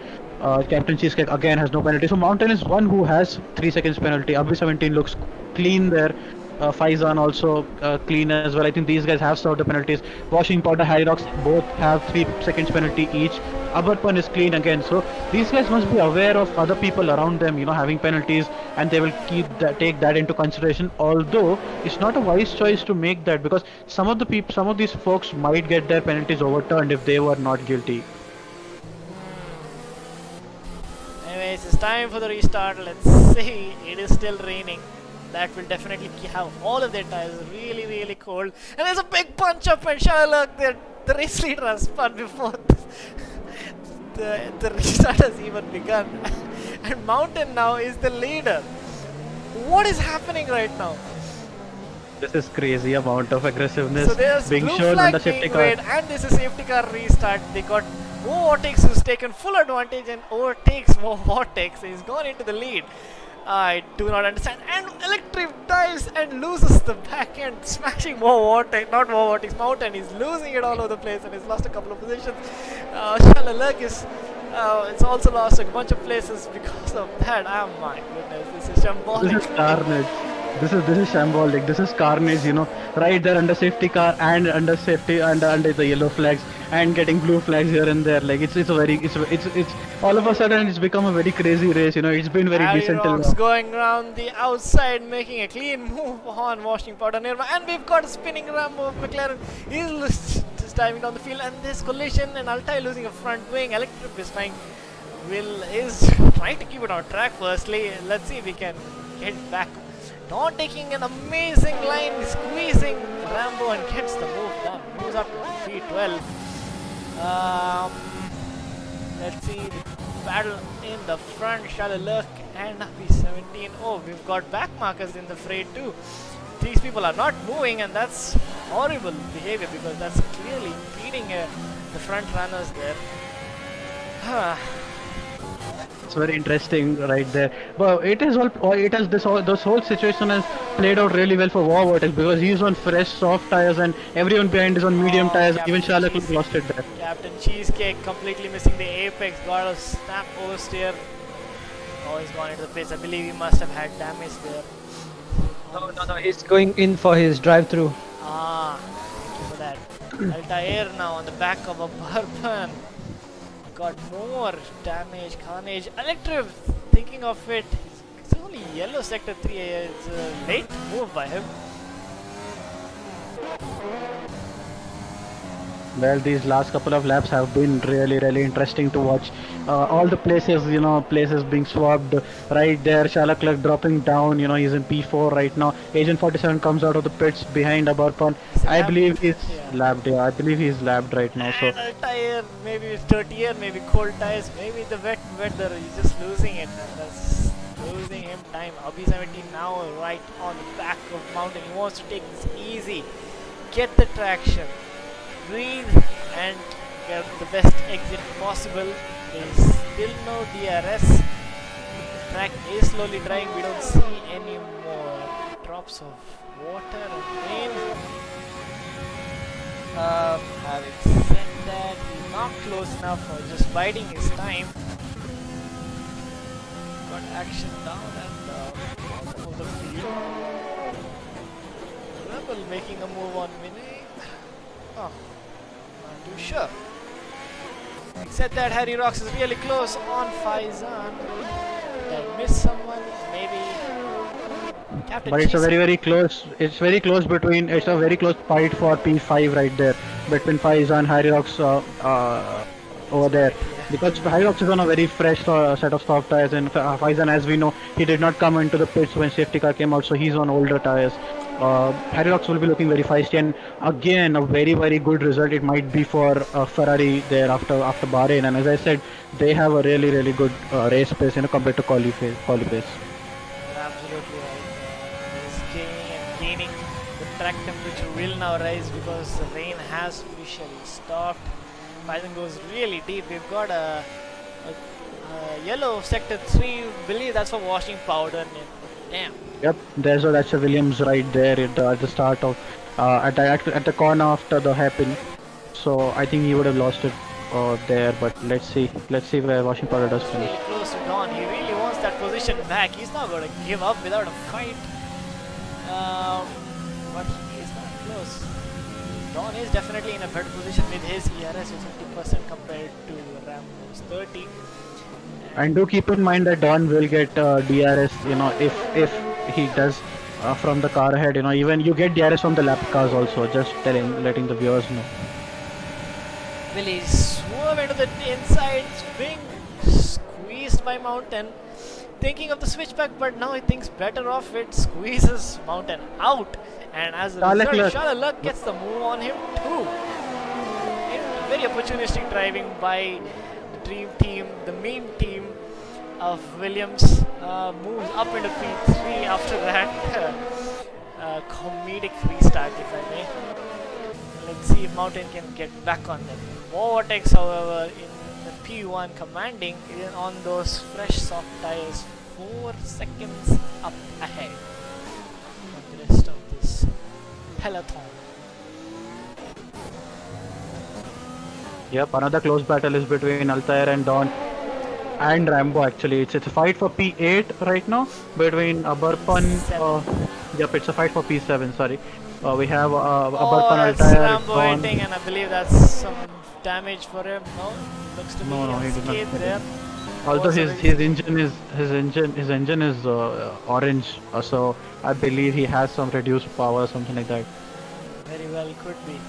Captain Cheesecake again has no penalty. So Mountain is one who has 3 seconds penalty. Abhi 17 looks clean there. Faizan also clean as well. I think these guys have served the penalties. Washing Powder, Hyrox both have 3 seconds penalty each. Abarpan is clean again. So these guys must be aware of other people around them, having penalties, and they will take that into consideration. Although it's not a wise choice to make that, because some of these folks might get their penalties overturned if they were not guilty. Anyways, it's time for the restart. Let's see. It is still raining. That will definitely have all of their tires really, really cold. And there's a big punch up, and Sherlock, the race leader, has spun before the restart has even begun. And Mountain now is the leader. What is happening right now? This is crazy amount of aggressiveness so there's being blue shown flag on the safety car. And this is safety car restart. They got Mo Vortex, who's taken full advantage and overtakes Mo Vortex. He's gone into the lead. I do not understand. And Electric dives and loses the back end, smashing Mountain. He's losing it all over the place and he's lost a couple of positions. Shalalurk is It's also lost a bunch of places because of that. Oh my goodness, this is shambolic. This is carnage. This is shambolic. This is carnage. Right there under safety car and under safety under the yellow flags and getting blue flags here and there. Like it's a very it's all of a sudden it's become a very crazy race. It's been very Harry decent till Rocks now. going around the outside, making a clean move on washing powder nearby, and we've got a spinning Rambo of McLaren. He's just diving down the field, and this collision, and Altai losing a front wing. Electric is trying. Will is trying to keep it on track. Firstly, let's see if we can get back. Don taking an amazing line, squeezing Rambo and gets the move done. Moves up to P12. Let's see the battle in the front. Shalalook and P17. Oh, we've got back markers in the fray too. These people are not moving, and that's horrible behavior because that's clearly impeding the front runners there. It's very interesting right there. But this whole situation has played out really well for War Vortex because he's on fresh soft tires and everyone behind is on medium tires. Captain Even Shalak Cheesecake. lost it there. Captain Cheesecake completely missing the apex. Got a snap oversteer. Oh, he's gone into the pits. I believe he must have had damage there. No, he's going in for his drive-through. Thank you for that. Altair now on the back of a bourbon. Got more damage, carnage. Electriv, thinking of it, it's only yellow sector 3. It's a late move by him. Well, these last couple of laps have been really interesting to watch. All the places, places being swapped right there. Shalak dropping down, he's in P4 right now. Agent 47 comes out of the pits behind Abarpan. I believe he's lapped. Yeah, I believe he's lapped right now. So And Altair, maybe it's dirty air, maybe cold tires, maybe the wet weather. He's just losing it. And that's losing him time. Abi17 now right on the back of mountain. He wants to take this easy, get the traction, breathe, and get the best exit possible. There's still no DRS. The track is slowly drying. We don't see any more drops of water and rain. Having said that, he's not close enough for just biding his time. Got action down at the bottom of the field. Rebel making a move on Vinay. Oh, not too sure. Except that Harry Rocks is really close on Faizan. Did I miss someone? Maybe. Captain but it's a Cheesecake. very close. It's very close between. It's a very close fight for P5 right there between Faiz and Hyrox over there. Because Hyrox is on a very fresh set of soft tires, and Faizan, as we know, he did not come into the pits when safety car came out, so he's on older tires. Hyrox will be looking very feisty, and again a very good result. It might be for Ferrari there after Bahrain, and as I said, they have a really good race pace, compared to quali pace. You're absolutely right. He's gaining. The track temperature will now rise because the rain has officially stopped. Python goes really deep. We've got a yellow sector 3. Believe that's for washing powder. Damn. Yep, that's a Williams right there at the start of at the corner after the hairpin. So I think he would have lost it there, but let's see where Washing Powder does finish. Really close to Don. He really wants that position back. He's not going to give up without a fight. But he is not close. Don is definitely in a better position with his ERS with 50% compared to Rambo's 30. And do keep in mind that Don will get DRS, if he does from the car ahead, even you get DRS from the lap cars also, just letting the viewers know. Willie swerve into the inside, being squeezed by Mountain. Thinking of the switchback, but now he thinks better of it, squeezes Mountain out. And as a result, Shalalook gets the move on him too. Very opportunistic driving by the dream team, the meme team of Williams. Moves up into P3 after that. Comedic restart, if I may. Let's see if Mountain can get back on them. Vortex, however, in the P1 commanding on those fresh soft tires, 4 seconds up ahead of the rest of this peloton. Yep, another close battle is between Altair and Don and Rambo actually. It's a fight for P8 right now between Abarpan. P7. Yep, it's a fight for P7. Sorry, we have Oh, Abarpan, that's Altair, Rambo Don. hitting, and I believe that's some damage for him. No, looks to be No, he did not unscathed get it. there. Although Was his already his engine is his engine is orange, so I believe he has some reduced power, something like that. very well could be.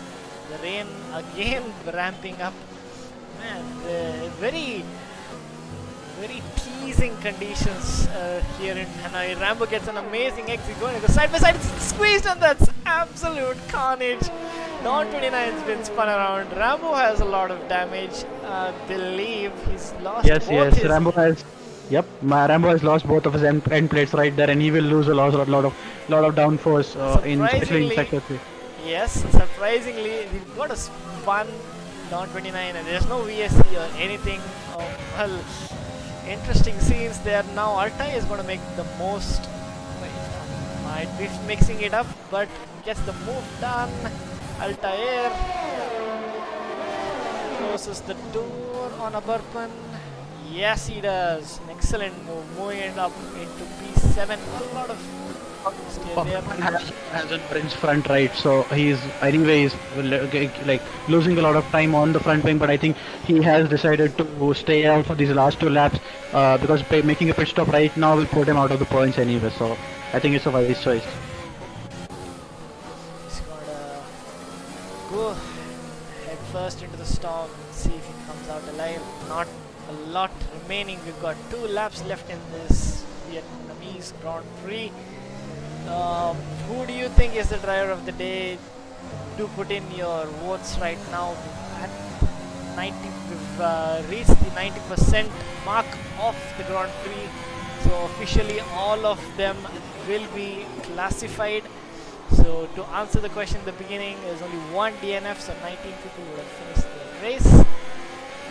The rain again ramping up. Man, very teasing conditions here in Hanoi. Rambo gets an amazing exit going. It goes side by side, it's squeezed, and that's absolute carnage. Don 29's been spun around. Rambo has a lot of damage. I believe he's lost Yes, both yes, his. Rambo has. Yep, Rambo has lost both of his end plates right there, and he will lose a lot of downforce especially in Surprisingly, sector 3. yes, surprisingly, we've got a spun Don 29, and there's no VSC or anything. Well, interesting scenes there. Now Altai is going to make the most. Might be mixing it up, but gets the move done. Altair closes the door on Abarpan. Yes, he does. An excellent move, moving it up into P7. A lot of skill there. Has an orange front right, so he's anyways like losing a lot of time on the front wing. But I think he has decided to stay out for these last 2 laps because making a pit stop right now will put him out of the points anyway. So I think it's a wise choice. He's gotta go head first into the storm and see if he comes out alive. Not a lot remaining. We've got 2 laps left in this Vietnamese Grand Prix. Who do you think is the driver of the day? Do put in your votes right now. At 90, we've reached the 90% mark of the Grand Prix. So officially all of them will be classified. So to answer the question in the beginning, there's only one DNF, so 19 people would have finished the race.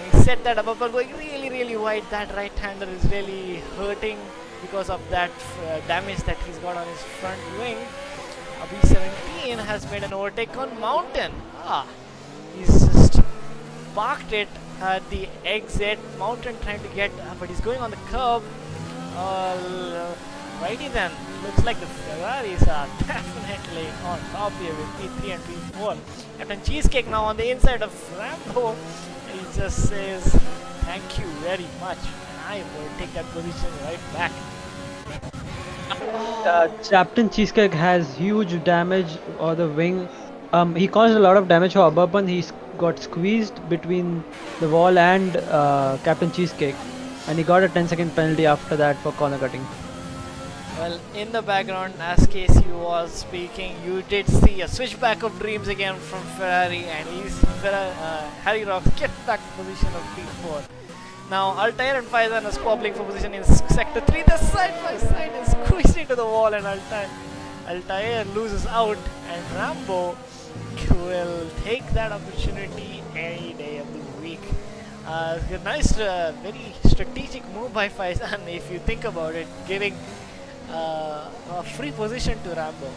Having said that, Abapal going really wide. That right-hander is really hurting because of that damage that he's got on his front wing. B17 has made an overtake on Mountain. He's just parked it at the exit. Mountain trying to get, but he's going on the curb. Righty then, looks like the Ferraris are definitely on top here with P3 and P4. Captain Cheesecake now on the inside of Rambo. He just says, thank you very much. I will take that position right back. Captain Cheesecake has huge damage on the wing. He caused a lot of damage for Abarpan. He's got squeezed between the wall and Captain Cheesecake, and he got a 10-second penalty after that for corner cutting. Well, in the background, as Casey was speaking, you did see a switchback of dreams again from Ferrari, and Harry Rocks gets back to position of P4. Now, Altair and Faizan are squabbling for position in sector 3. They're side by side and squeezed into the wall, and Altair loses out, and Rambo will take that opportunity any day of the week. A nice, very strategic move by Faizan, if you think about it, giving a free position to Rambo.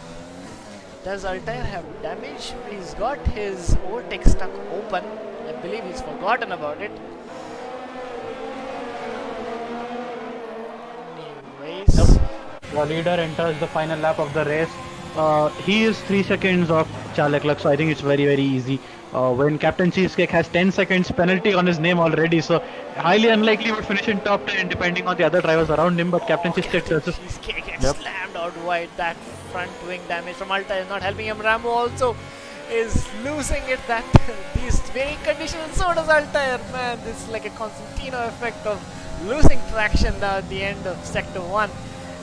Does Altair have damage? He's got his overtake stuck open. I believe he's forgotten about it. Anyways, The leader enters the final lap of the race. He is 3 seconds off Charles Leclerc, so I think it's very easy. When Captain Cheesecake has 10 seconds penalty on his name already, so highly unlikely would finish in top 10 depending on the other drivers around him, but Captain Cheesecake does it. Cheesecake gets slammed out wide. That front wing damage from Altair is not helping him. Rambo also is losing it. That these very conditions, so does Altair. Man, this is like a Constantino effect of losing traction now at the end of sector 1.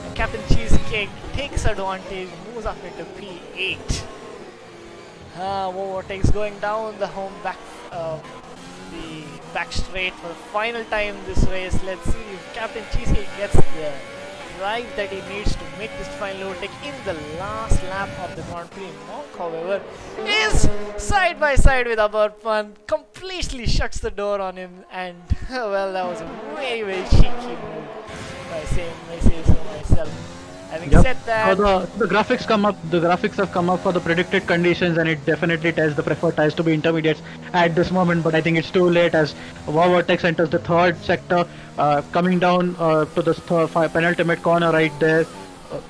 And Captain Cheesecake takes advantage, moves up into P8. Overtakes going down the back straight for the final time this race. Let's see if Captain Cheesecake gets the drive that he needs to make this final overtake in the last lap of the Grand Prix. Monk, however, is side by side with Abarpan, completely shuts the door on him, and well, that was a very cheeky move, if I say so myself. Having Yep. said that, So the graphics come up. The graphics have come up for the predicted conditions, and it definitely tells the preferred ties to be intermediates at this moment. But I think it's too late as Wow Vortex enters the third sector, coming down to the penultimate corner right there.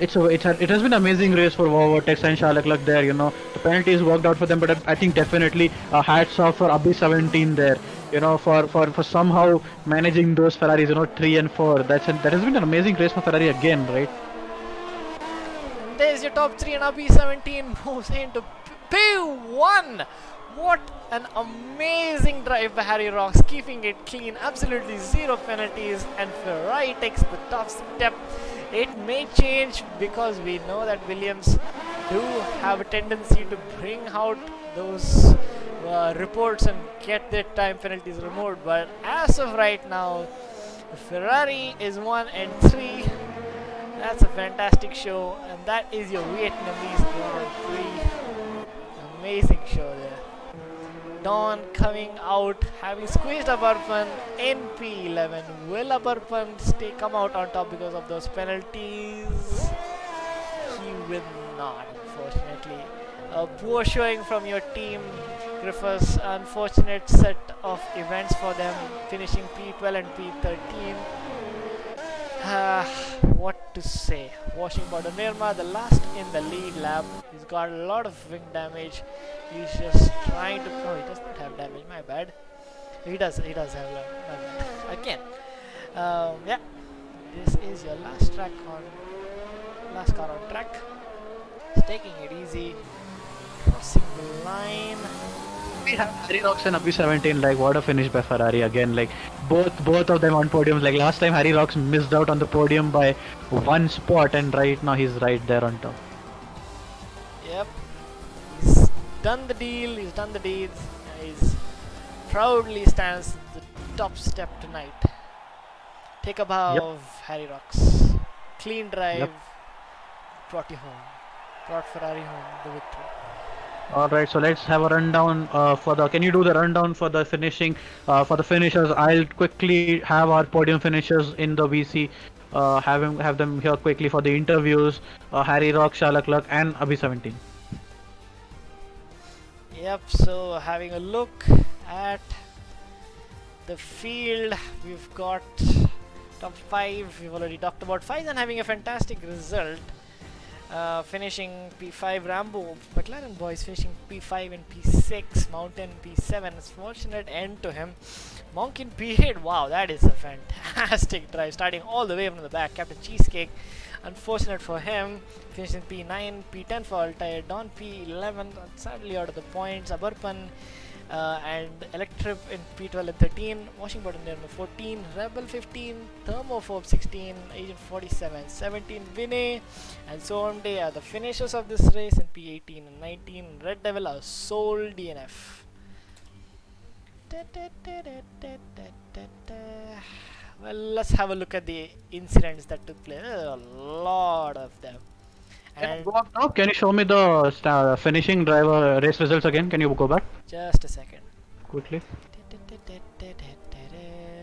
It has been an amazing race for Wow Vortex and Sharlak Luck there. You know the penalties worked out for them, but I think definitely hats off for Abhi 17 there. You know for somehow managing those Ferraris. You know 3 and 4. That has been an amazing race for Ferrari again, right? there's your top 3 and RB17 moves into P1. What an amazing drive by Harry Rocks, keeping it clean, absolutely zero penalties, and Ferrari takes the top step. It may change because we know that Williams do have a tendency to bring out those reports and get their time penalties removed, but as of right now, Ferrari is 1 and 3. That's a fantastic show, and that is your Vietnamese Grand Prix. Amazing show there. Dawn coming out, having squeezed Abarpan in P11. Will Abarpan come out on top because of those penalties? He will not, unfortunately. A poor showing from your team, GryphuS. Unfortunate set of events for them, finishing P12 and P13. What to say? Washington Nirma, the last in the lead lap. He's got a lot of wing damage. He's just trying to. Oh, he does not have damage. My bad. He does. He does have damage. My bad. Again. Yeah. This is your last car on track. He's taking it easy. Crossing the line. We have Harry Rocks and Abhi 17. Like what a finish by Ferrari again. Like both of them on podiums. Like last time Harry Rocks missed out on the podium by one spot, and right now he's right there on top. Yep. He's done the deal. He's done the deeds. And he's proudly stands the top step tonight. Take a bow of Harry Rocks. Clean drive. Brought you home. Brought Ferrari home the victory. Alright, so let's have a rundown for the. Can you do the rundown for the finishing? For the finishers, I'll quickly have our podium finishers in the VC. Have them here quickly for the interviews. Harry Rock, Sharlak Luck, and Abhi 17. Yep, so having a look at the field, we've got top 5. We've already talked about 5 and having a fantastic result. Finishing P5 Rambo, McLaren boys finishing P5 and P6, Mountain P7. It's fortunate end to him. Monk in P8, wow, that is a fantastic drive, starting all the way from the back. Captain Cheesecake, unfortunate for him, finishing P9, P10 for Altair, Don P11, sadly out of the points. Abarpan and Electrip in P12 and 13, Washington in 14, Rebel 15, Thermophobe 16, Agent 47, 17, Vinay, and Soamde are the finishers of this race in P18 and 19. Red Devil are sole DNF. Well, let's have a look at the incidents that took place. There are a lot of them. And Can you show me the finishing driver race results again? Can you go back just a second. quickly?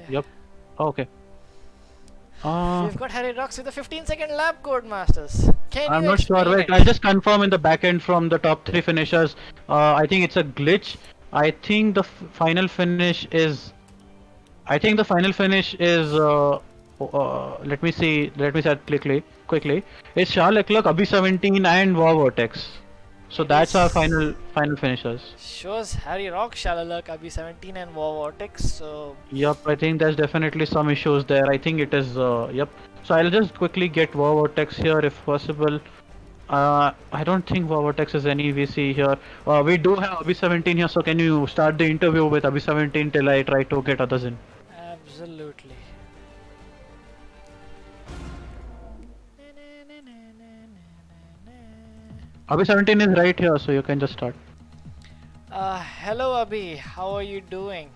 Yep. Okay. We've got Harry Rocks with a 15-second lap code, Masters. Can I'm you not sure. explain Wait, it? I'll just confirm in the back end from the top 3 finishers. I think it's a glitch. I think the final finish is. Let me see. Let me say it quickly. It's Sharlak Luck, Abhi 17, and Wow Vortex. So that's our final finishers. Shows Harry Rock, Shalalak, Abhi 17 and War Vortex. So Yep, I think there's definitely some issues there. I think it is. Yep. So I'll just quickly get Wow Vortex here if possible. I don't think Wow Vortex is any VC here. We do have Abhi 17 here. So can you start the interview with Abhi 17 till I try to get others in? absolutely. Abhi 17 is right here, so you can just start. Hello Abhi, how are you doing?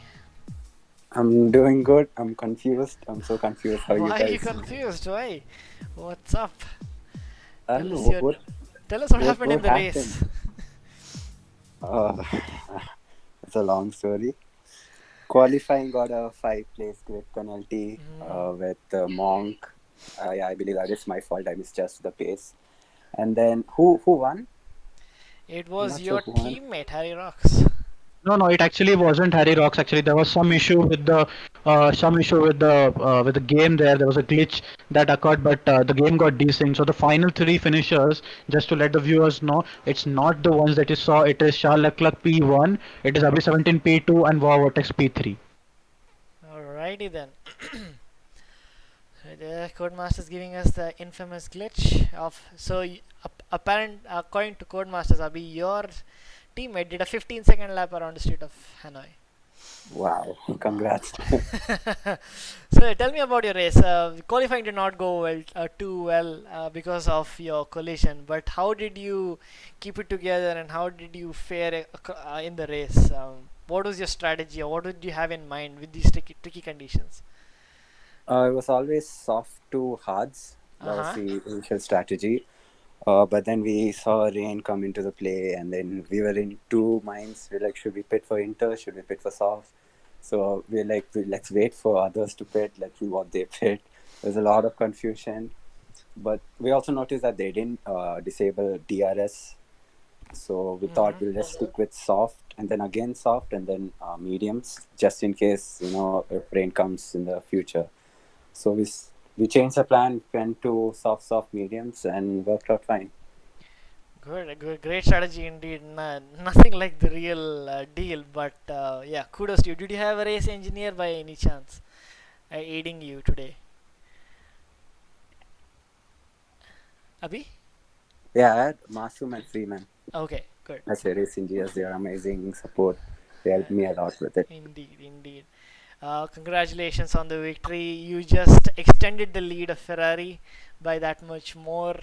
I'm doing good. I'm confused. I'm so confused. How Why you are guys? you confused? Why? What's up? I don't Tell us know your- what. Tell us what what- happened in what the happened? race. It's a long story. Qualifying got a 5-place grid penalty Mm. with Monk Yeah, I believe that is my fault. I misjudged the pace. And then who won? It I'm was not sure your who won. teammate, Harry Rocks. No, no, it actually wasn't Harry Rocks. Actually, there was some issue with the game there. There was a glitch that occurred, but the game got desynced. So the final three finishers, just to let the viewers know, it's not the ones that you saw. It is Charles Leclerc P1, it is Abhi 17 P2, and Wow Vortex P3. Alrighty then. The Codemasters giving us the infamous glitch of apparent according to Codemasters, Abhi, your teammate did a 15-second lap around the street of Hanoi. Wow, congrats. So tell me about your race. Qualifying did not go too well because of your collision. But how did you keep it together, and how did you fare in the race? What was your strategy, or what did you have in mind with these tricky conditions? It was always soft to hards. Uh That was huh. the initial strategy. But then we saw rain come into the play, and then we were in two minds. We're like, should we pit for Inter? Should we pit for soft? So we're like, let's wait for others to pit. Let's see what they pit. There's a lot of confusion. But we also noticed that they didn't disable DRS. So we thought we'll just stick with soft, and then again soft, and then mediums, just in case, if rain comes in the future. So we changed the plan, went to soft mediums, and worked out fine. Good, great strategy indeed. Nothing like the real deal, but yeah, kudos to you. Did you have a race engineer by any chance aiding you today, Abhi? Yeah, I had Masum and Freeman Okay, good. as a race engineers. They are amazing support. They helped me a lot with it. Indeed, indeed. Congratulations on the victory. You just extended the lead of Ferrari by that much more.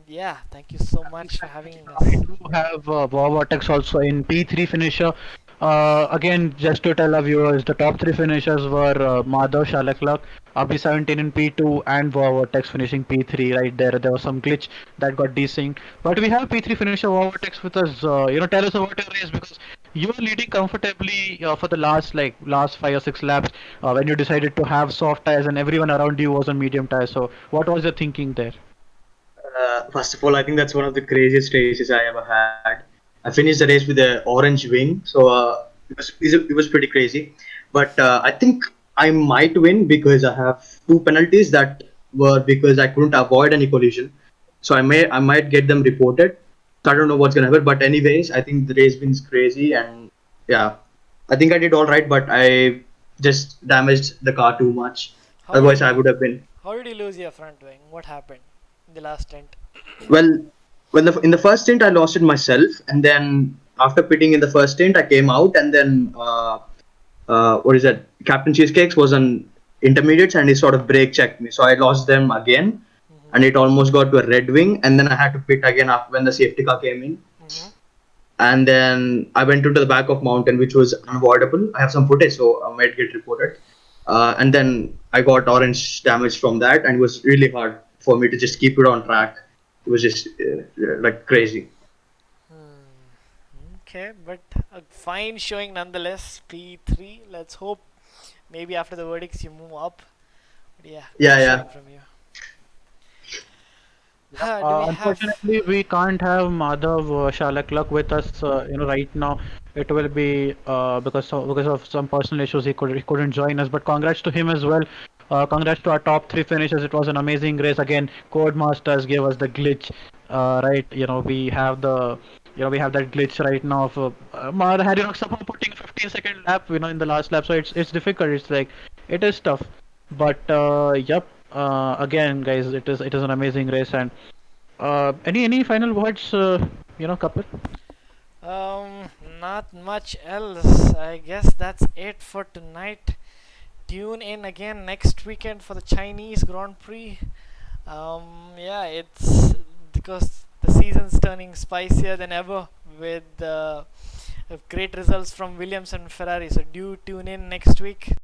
Yeah, thank you so much for having I us. do have Wow Vortex also in P3 finisher. Again, just to tell our viewers, the top three finishers were Madhav Shalakluck, Abhi 17 in P2, and Wow Vortex finishing P3 right there. There was some glitch that got desynced. But we have P3 finisher Wow Vortex with us. Tell us about your race because you were leading comfortably for the last 5 or 6 laps when you decided to have soft tires and everyone around you was on medium tires. So, what was your thinking there? First of all, I think that's one of the craziest races I ever had. I finished the race with an orange wing, so it was pretty crazy. But I think I might win because I have two penalties that were because I couldn't avoid any collision. So I might get them reported. So I don't know what's gonna happen. But anyways, I think the race wins crazy, and yeah, I think I did all right, but I just damaged the car too much. How did Otherwise, I you would have been. how did you lose your front wing? What happened in the last stint? Well, in the first stint, I lost it myself, and then after pitting in the first stint, I came out, and then what is that? Captain Cheesecakes was on intermediates, and he sort of brake checked me, so I lost them again, Mm-hmm. and it almost got to a red wing, and then I had to pit again after when the safety car came in, Mm-hmm. and then I went into the back of mountain, which was unavoidable. I have some footage, so I might get reported. And then I got orange damage from that, and it was really hard for me to just keep it on track. It was just like crazy. Okay, but a fine showing nonetheless. P3. Let's hope maybe after the verdicts you move up. But yeah, Yeah, good yeah. showing from you. Do we have? Unfortunately, we can't have Madhav Shalakluck with us. Right now, it will be because of some personal issues he couldn't join us. But congrats to him as well. Congrats to our top three finishers. It was an amazing race. Again, Codemasters gave us the glitch. Right, we have that glitch right now of Harry Rock somehow putting 15-second lap, in the last lap. So it's difficult. It's like it is tough. But yep. Again, guys, it is an amazing race. And any final words, Kapil? Not much else. I guess that's it for tonight. Tune in again next weekend for the Chinese Grand Prix. Yeah, it's because the season's turning spicier than ever with great results from Williams and Ferrari. So do tune in next week.